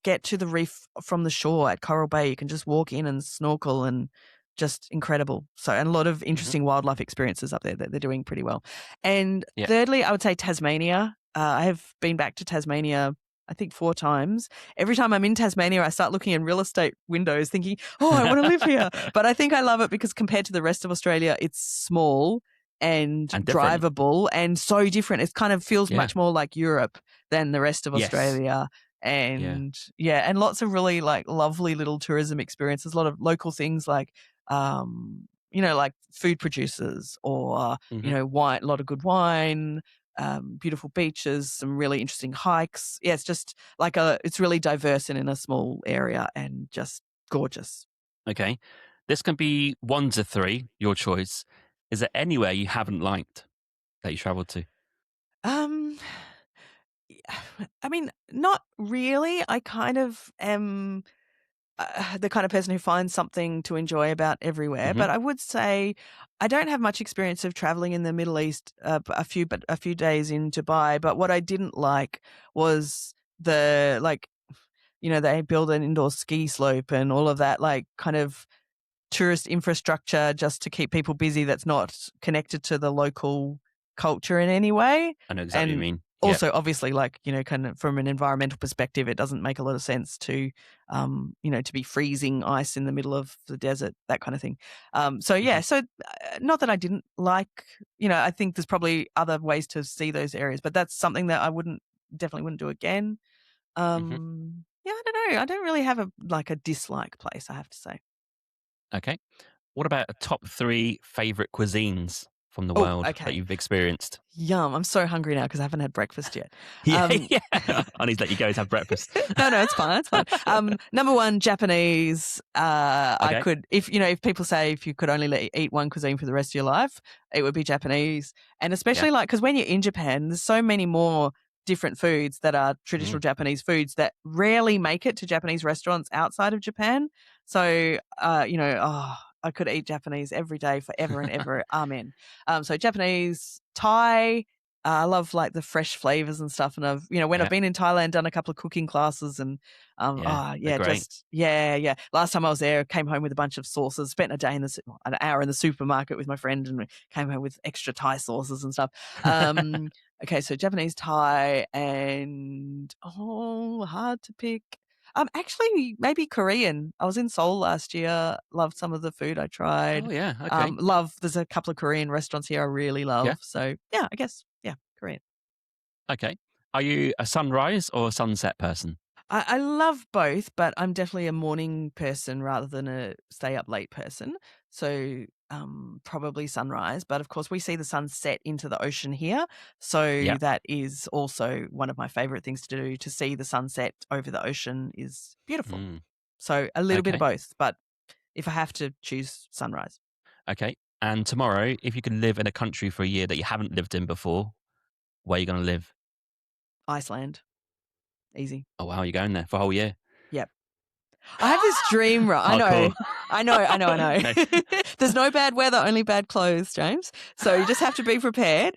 get to the reef from the shore at Coral Bay. You can just walk in and snorkel and just incredible. So, and a lot of Hmm. interesting wildlife experiences up there that they're doing pretty well. And Yeah. thirdly, I would say Tasmania. I have been back to Tasmania, I think 4 times. Every time I'm in Tasmania, I start looking in real estate windows thinking, "Oh, I want to live here." But I think I love it because compared to the rest of Australia, it's small and And different. drivable and so different. It kind of feels Yeah. much more like Europe than the rest of Yes. Australia. Yeah. And yeah, and lots of really like lovely little tourism experiences, a lot of local things like like food producers or Hmm. wine, a lot of good wine, beautiful beaches, some really interesting hikes. Yeah, it's just like it's really diverse and in a small area and just gorgeous. Okay. This can be 1 to 3, your choice. Is there anywhere you haven't liked that you traveled to? Um I mean, not really. I kind of am the kind of person who finds something to enjoy about everywhere. Hmm. But I would say I don't have much experience of traveling in the Middle East. A few days in Dubai. But what I didn't like was the like they build an indoor ski slope and all of that like kind of tourist infrastructure just to keep people busy that's not connected to the local culture in any way. I know exactly what you And mean. Yeah. also, obviously, like, kind of from an environmental perspective, it doesn't make a lot of sense to be freezing ice in the middle of the desert, that kind of thing. So, yeah, Hmm. so not that I didn't like, I think there's probably other ways to see those areas, but that's something that definitely wouldn't do again. Hmm. Yeah, I don't know. I don't really have a dislike place, I have to say. Okay. What about a top 3 favorite cuisines from the Oh, world that okay. you've experienced? Yum. I'm so hungry now because I haven't had breakfast yet. Yeah, Um, yeah. I need to let you go to have breakfast. no, it's fine. It's fine. Number one, Japanese. I Okay. could, if people say if you could only eat one cuisine for the rest of your life, it would be Japanese. And Yeah. especially because when you're in Japan, there's so many more different foods that are traditional Mm. Japanese foods that rarely make it to Japanese restaurants outside of Japan. So, I could eat Japanese every day forever and ever. Amen. So Japanese, Thai. I love like the fresh flavors and stuff. And when I've Yeah. been in Thailand, done a couple of cooking classes and, Yeah. They're yeah, great. just, yeah, yeah. Last time I was there, came home with a bunch of sauces, spent a day an hour in the supermarket with my friend and we came home with extra Thai sauces and stuff. Um, okay. So Japanese, Thai and, hard to pick. Actually, maybe Korean. I was in Seoul last year. Loved some of the food I Oh, tried. yeah. Okay. There's a couple of Korean restaurants here I really Yeah. love. So yeah, I guess, yeah, Korean. Okay. Are you a sunrise or a sunset person? I love both, but I'm definitely a morning person rather than a stay up late person. So probably sunrise. But of course, we see the sun set into the ocean here. So Yeah. that is also one of my favorite things to do. To see the sunset over the ocean is beautiful. Mm. So a little bit of Okay. both. But if I have to choose sunrise, Okay. And tomorrow, if you could live in a country for a year that you haven't lived in before, where are you going to live? Iceland, easy. Oh, wow. You're going there for a whole year. Yep. I have this dream, right? I know, Hardcore. I know, I know, I No, know. There's no bad weather, only bad clothes, James. So you just have to be prepared.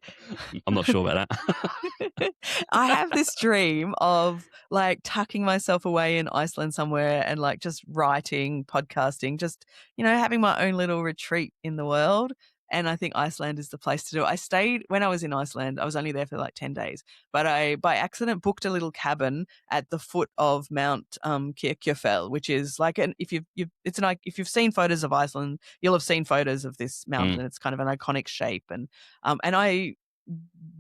I'm not sure about that. I have this dream of like tucking myself away in Iceland somewhere and like just writing, podcasting, just, having my own little retreat in the world. And I think Iceland is the place to do it. I stayed when I was in Iceland, I was only there for like 10 days, but I by accident booked a little cabin at the foot of Mount Kirkjufell, which is like if you've seen photos of Iceland, you'll have seen photos of this Mm. mountain. It's kind of an iconic shape. And I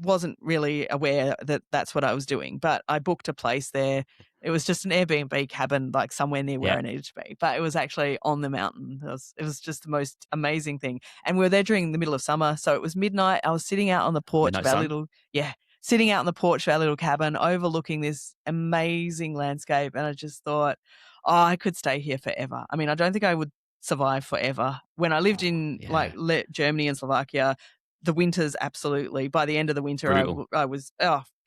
wasn't really aware that that's what I was doing, but I booked a place there. It was just an Airbnb cabin, like somewhere near where Yeah. I needed to be, but it was actually on the mountain. It was just the most amazing thing. And we were there during the middle of summer, so it was midnight. I was sitting out on the porch of Midnight our sun. little, yeah, sitting out on the porch of our little cabin, overlooking this amazing landscape, and I just thought, oh, I could stay here forever. I mean, I don't think I would survive forever. When I lived Oh, in like yeah. Germany and Slovakia, the winters absolutely. By the end of the winter, Brutal. I was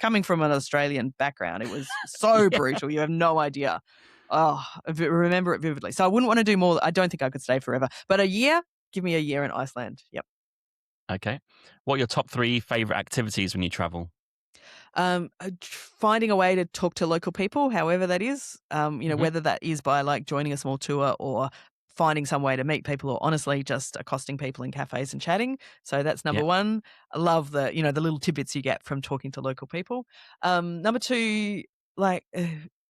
coming from an Australian background. It was so Yeah. brutal. You have no idea. Oh, remember it vividly. So I wouldn't want to do more. I don't think I could stay forever. But a year, give me a year in Iceland. Yep. Okay. What are your top 3 favorite activities when you travel? Finding a way to talk to local people, however that is, Hmm. whether that is by like joining a small tour or finding some way to meet people or honestly just accosting people in cafes and chatting. So that's number Yeah. one. I love the little tidbits you get from talking to local people. Number two, like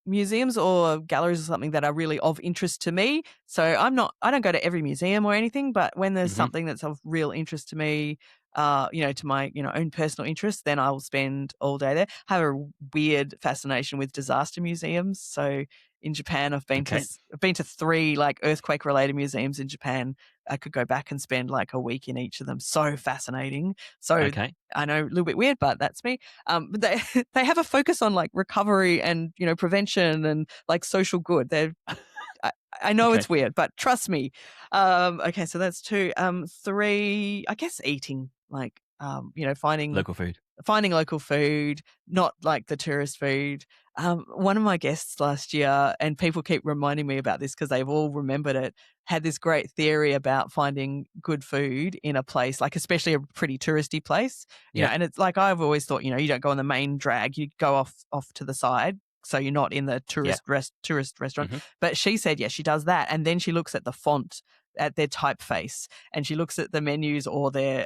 museums or galleries or something that are really of interest to me. So I don't go to every museum or anything, but when there's Hmm. something that's of real interest to me, to my, own personal interest, then I will spend all day there. I have a weird fascination with disaster museums. So in Japan, Okay. I've been to 3 like earthquake related museums in Japan. I could go back and spend like a week in each of them. So fascinating. So Okay. I know a little bit weird, but that's me. But they they have a focus on like recovery and prevention and like social good. I, I know Okay. it's weird, but trust me. Okay, so that's 2. 3, I guess eating, like, Local food. finding local food, not like the tourist food. One of my guests last year, and people keep reminding me about this because they've all remembered it, had this great theory about finding good food in a place, like especially a pretty touristy place, Yeah. and it's like I've always thought, you don't go on the main drag, you go off to the side. So you're not in the Yeah. tourist restaurant. Hmm. But she said, yeah, she does that. And then she looks at the font, at their typeface, and she looks at the menus or their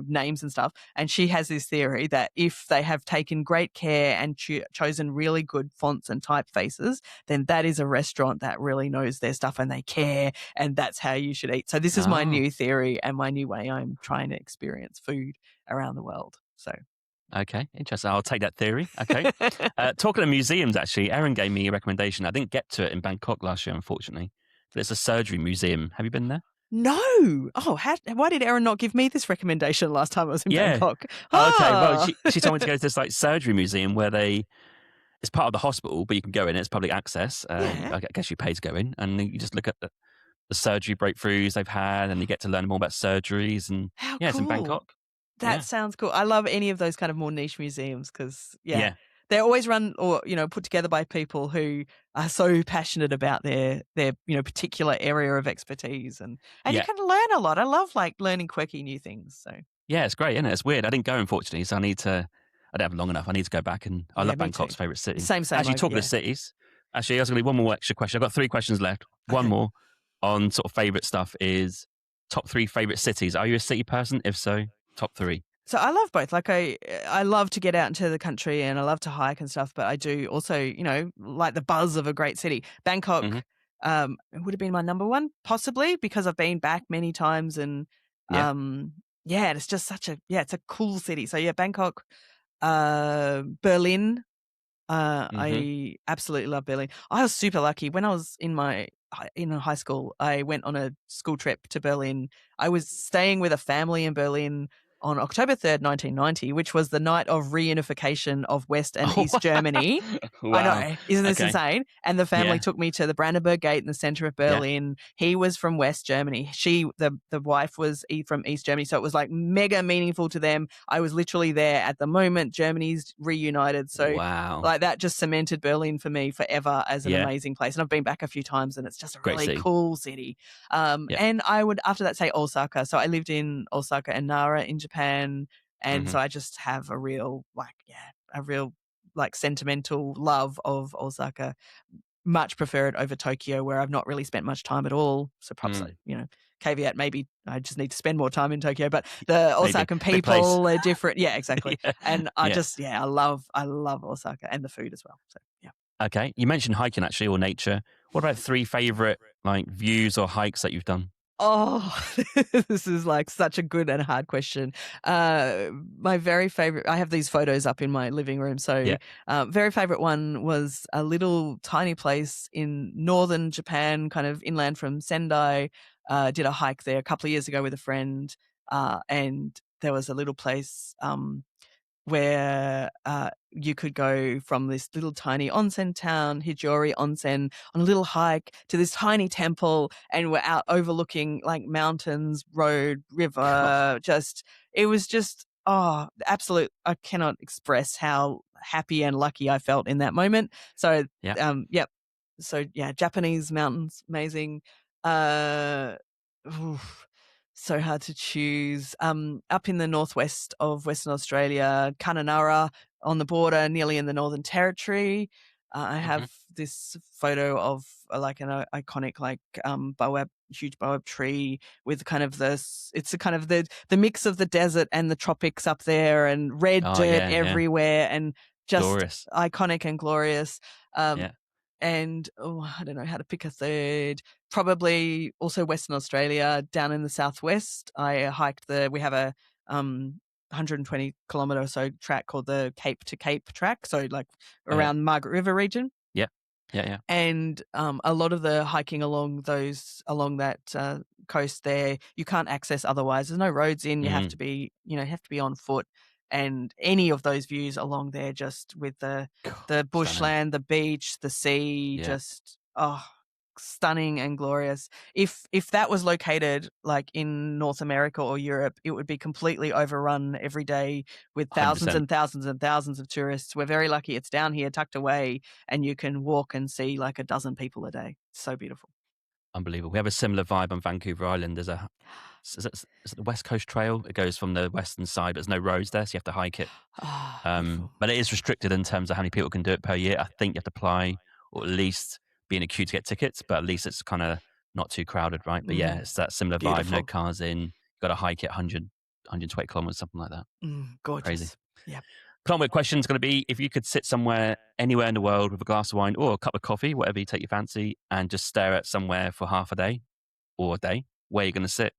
names and stuff, and she has this theory that if they have taken great care and chosen really good fonts and typefaces, then that is a restaurant that really knows their stuff and they care, and that's how you should eat. So this is my Oh, new theory and my new way I'm trying to experience food around the world. So okay. Interesting. I'll take that theory. Okay. Talking of museums, actually, Erin gave me a recommendation. I didn't get to it in Bangkok last year, unfortunately. But it's a surgery museum. Have you been there? No. Oh, why did Erin not give me this recommendation last time I was in Yeah. Bangkok? Oh, okay. Well, Ah. she told me to go to this like surgery museum where it's part of the hospital, but you can go in. It's public access. Yeah. I guess you pay to go in, and you just look at the surgery breakthroughs they've had, and you get to learn more about surgeries. And How yeah, it's in cool. Bangkok. That Yeah. sounds cool. I love any of those kind of more niche museums because, yeah, Yeah. they're always run or, put together by people who are so passionate about their particular area of expertise, and you Yeah. can learn a lot. I love like learning quirky new things. So Yeah, it's great, isn't it? It's weird. I didn't go, unfortunately, so I don't have long enough. I need to go back, and I yeah, love me too. Bangkok's favourite city. Same. Actually, talking of Yeah. cities, actually, I was going to leave one more extra question. I've got 3 questions left. One Okay. more on sort of favourite stuff is top 3 favourite cities. Are you a city person? If so, top 3. So I love both. Like I love to get out into the country and I love to hike and stuff, but I do also, like the buzz of a great city. Hmm. Bangkok would have been my number one, possibly because I've been back many times and Yeah. yeah, and it's just it's a cool city. So yeah, Bangkok, Berlin. Hmm. I absolutely love Berlin. I was super lucky when I was in high school. I went on a school trip to Berlin. I was staying with a family in Berlin on October 3rd, 1990, which was the night of reunification of West and Oh, East Germany. I wow. know, isn't this Okay. insane? And the family Yeah. took me to the Brandenburg Gate in the center of Yeah. Berlin. He was from West Germany. The wife was from East Germany, so it was like mega meaningful to them. I was literally there at the moment Germany's reunited, so Wow. like that just cemented Berlin for me forever as an Yeah. amazing place. And I've been back a few times and it's just a Great really city. cool city. Yeah. And I would after that say Osaka. So I lived in Osaka and Nara in Japan. And Hmm. so I just have a real like sentimental love of Osaka. Much prefer it over Tokyo, where I've not really spent much time at all. So perhaps, Mm. caveat, maybe I just need to spend more time in Tokyo, but the Maybe. Osakan Big place. people are different. Yeah, exactly. Yeah. And Yeah. I love Osaka and the food as well. So yeah. Okay. You mentioned hiking actually, or nature. What about 3 favorite like views or hikes that you've done? Oh, this is like such a good and hard question. My very favorite, I have these photos up in my living room. So, Yeah. very favorite one was a little tiny place in northern Japan, kind of inland from Sendai. Did a hike there a couple of years ago with a friend. And there was a little place, where you could go from this little tiny onsen town, Hijori Onsen, on a little hike to this tiny temple, and we're out overlooking like mountains, road, Oh, river. It was just, absolute. I cannot express how happy and lucky I felt in that moment. So, yeah. yep. So, yeah, Japanese mountains, amazing. Uh, oof, so hard to choose. Up in the northwest of Western Australia, Kununurra on the border, nearly in the Northern Territory. I Hmm. have this photo of like an iconic, like baobab, huge baobab tree with kind of this. It's a kind of the mix of the desert and the tropics up there, and red Oh, dirt yeah, yeah. everywhere, and just Glorious. iconic and glorious. Um, Yeah. and I don't know how to pick a third. Probably also Western Australia, down in the southwest. I hiked we have a 120-kilometer or so track called the Cape to Cape track, so like Oh, yeah. around Margaret River region. Yeah. Yeah. Yeah. And a lot of the hiking along that coast there, you can't access otherwise. There's no roads in. You have Mm. to be, on foot. And any of those views along there, just with the Stunning. bushland, the beach, the sea, Yeah. just stunning and glorious. If that was located like in North America or Europe, it would be completely overrun every day with thousands 100%. and thousands and thousands of tourists. We're very lucky it's down here, tucked away, and you can walk and see like a dozen people a day. So beautiful. Unbelievable. We have a similar vibe on Vancouver Island. There's a is it the West Coast Trail? It goes from the western side, but there's no roads there, so you have to hike it. Beautiful. But it is restricted in terms of how many people can do it per year. I think you have to apply or at least be in a queue to get tickets, but at least it's kind of not too crowded, right? But yeah, it's that similar vibe. No Beautiful. cars in. You got to hike it 120 kilometers, something like that. Crazy. Gorgeous. Yeah. Climate question is going to be if you could sit somewhere anywhere in the world with a glass of wine or a cup of coffee, whatever you take your fancy, and just stare at somewhere for half a day or a day, where are you going to sit?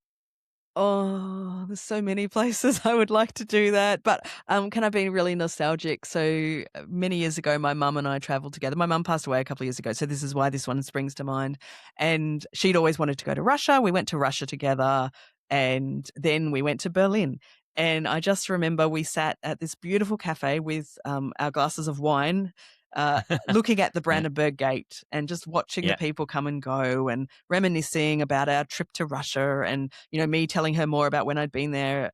Oh, there's so many places I would like to do that. But can I be really nostalgic? So many years ago, my mum and I traveled together. My mum passed away a couple of years ago, so this is why this one springs to mind. And she'd always wanted to go to Russia. We went to Russia together, and then we went to Berlin. And I just remember we sat at this beautiful cafe with our glasses of wine, looking at the Yeah, Brandenburg Gate and just watching the yeah. people come and go and reminiscing about our trip to Russia, and me telling her more about when I'd been there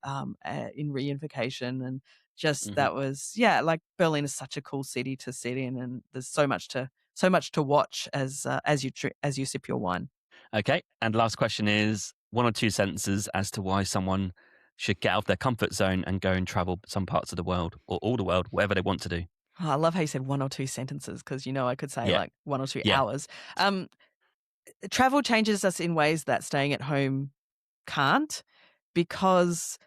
in reunification. And just Hmm. that was, yeah, like Berlin is such a cool city to sit in, and there's so much to watch as you sip your wine. Okay. And last question is one or two sentences as to why someone should get out of their comfort zone and go and travel some parts of the world or all the world, whatever they want to do. Oh, I love how you said one or two sentences, because I could say Yeah. like 1 or 2 Yeah. hours. Um, Travel changes us in ways that staying at home can't, because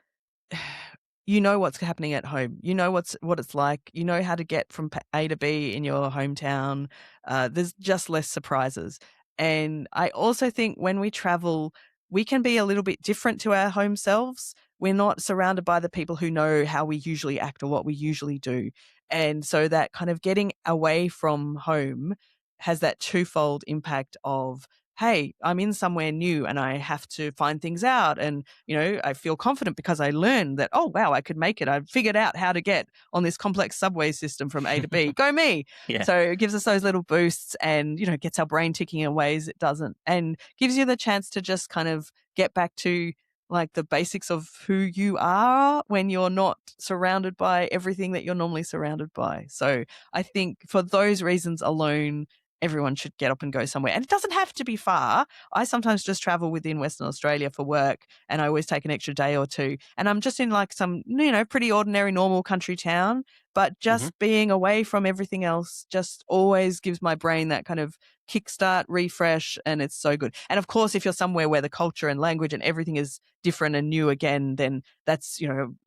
you know what's happening at home. You know what it's like. You know how to get from A to B in your hometown. There's just less surprises. And I also think when we travel, we can be a little bit different to our home selves. We're not surrounded by the people who know how we usually act or what we usually do. And so that kind of getting away from home has that twofold impact of, hey, I'm in somewhere new and I have to find things out. And, I feel confident because I learned that, oh, wow, I could make it. I've figured out how to get on this complex subway system from A to B. Go me. Yeah. So it gives us those little boosts and, gets our brain ticking in ways it doesn't, and gives you the chance to just kind of get back to like the basics of who you are when you're not surrounded by everything that you're normally surrounded by. So I think for those reasons alone, everyone should get up and go somewhere. And it doesn't have to be far. I sometimes just travel within Western Australia for work, and I always take an extra day or two. And I'm just in like some, pretty ordinary, normal country town. But Hmm. just being away from everything else just always gives my brain that kind of kickstart, refresh, and it's so good. And of course, if you're somewhere where the culture and language and everything is different and new again, then that's,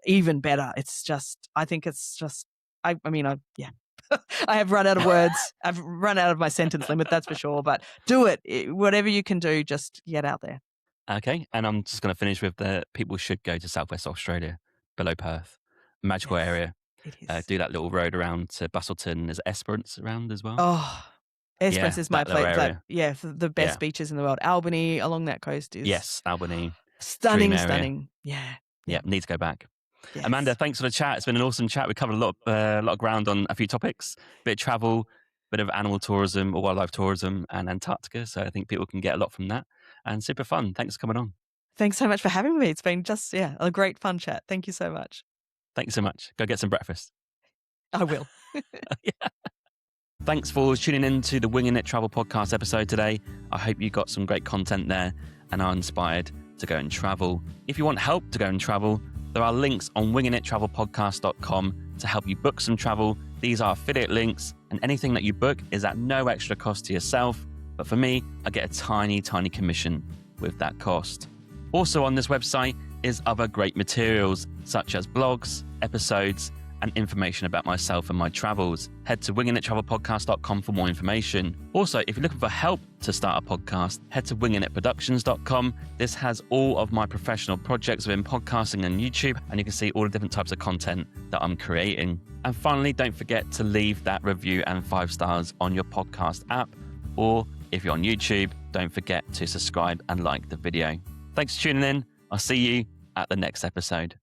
even better. I think it's just, yeah. I have run out of words. I've run out of my sentence limit, that's for sure. But do it. Whatever you can do, just get out there. Okay. And I'm just going to finish with the people should go to Southwest Australia, below Perth, magical Yes, area. it is. Do that little road around to Bustleton. There's Esperance around as well. Oh, Esperance Yeah, is my that little place. Like, area. yeah, the Yeah. best beaches in the world. Albany along that coast is Yes, Albany, dream stunning, area. stunning. Yeah, Yeah, yeah, need to go back. Amanda, yes. thanks for the chat. It's been an awesome chat. We covered a lot of ground on a few topics, bit of travel, bit of animal tourism or wildlife tourism, and Antarctica. So I think people can get a lot from that, and super fun. Thanks for coming on. Thanks so much for having me. It's been just, yeah, a great fun chat. Thank you so much. Thank you so much. Go get some breakfast. I will. Thanks for tuning in to the Winging It Travel podcast episode today. I hope you got some great content there and are inspired to go and travel. If you want help to go and travel, there are links on wingingittravelpodcast.com to help you book some travel. These are affiliate links, and anything that you book is at no extra cost to yourself. But for me, I get a tiny, tiny commission with that cost. Also on this website is other great materials, such as blogs, episodes, and information about myself and my travels. Head to wingingittravelpodcast.com for more information. Also, if you're looking for help to start a podcast, head to wingingitproductions.com. This has all of my professional projects within podcasting and YouTube, and you can see all the different types of content that I'm creating. And finally, don't forget to leave that review and 5 stars on your podcast app, or if you're on YouTube, don't forget to subscribe and like the video. Thanks for tuning in. I'll see you at the next episode.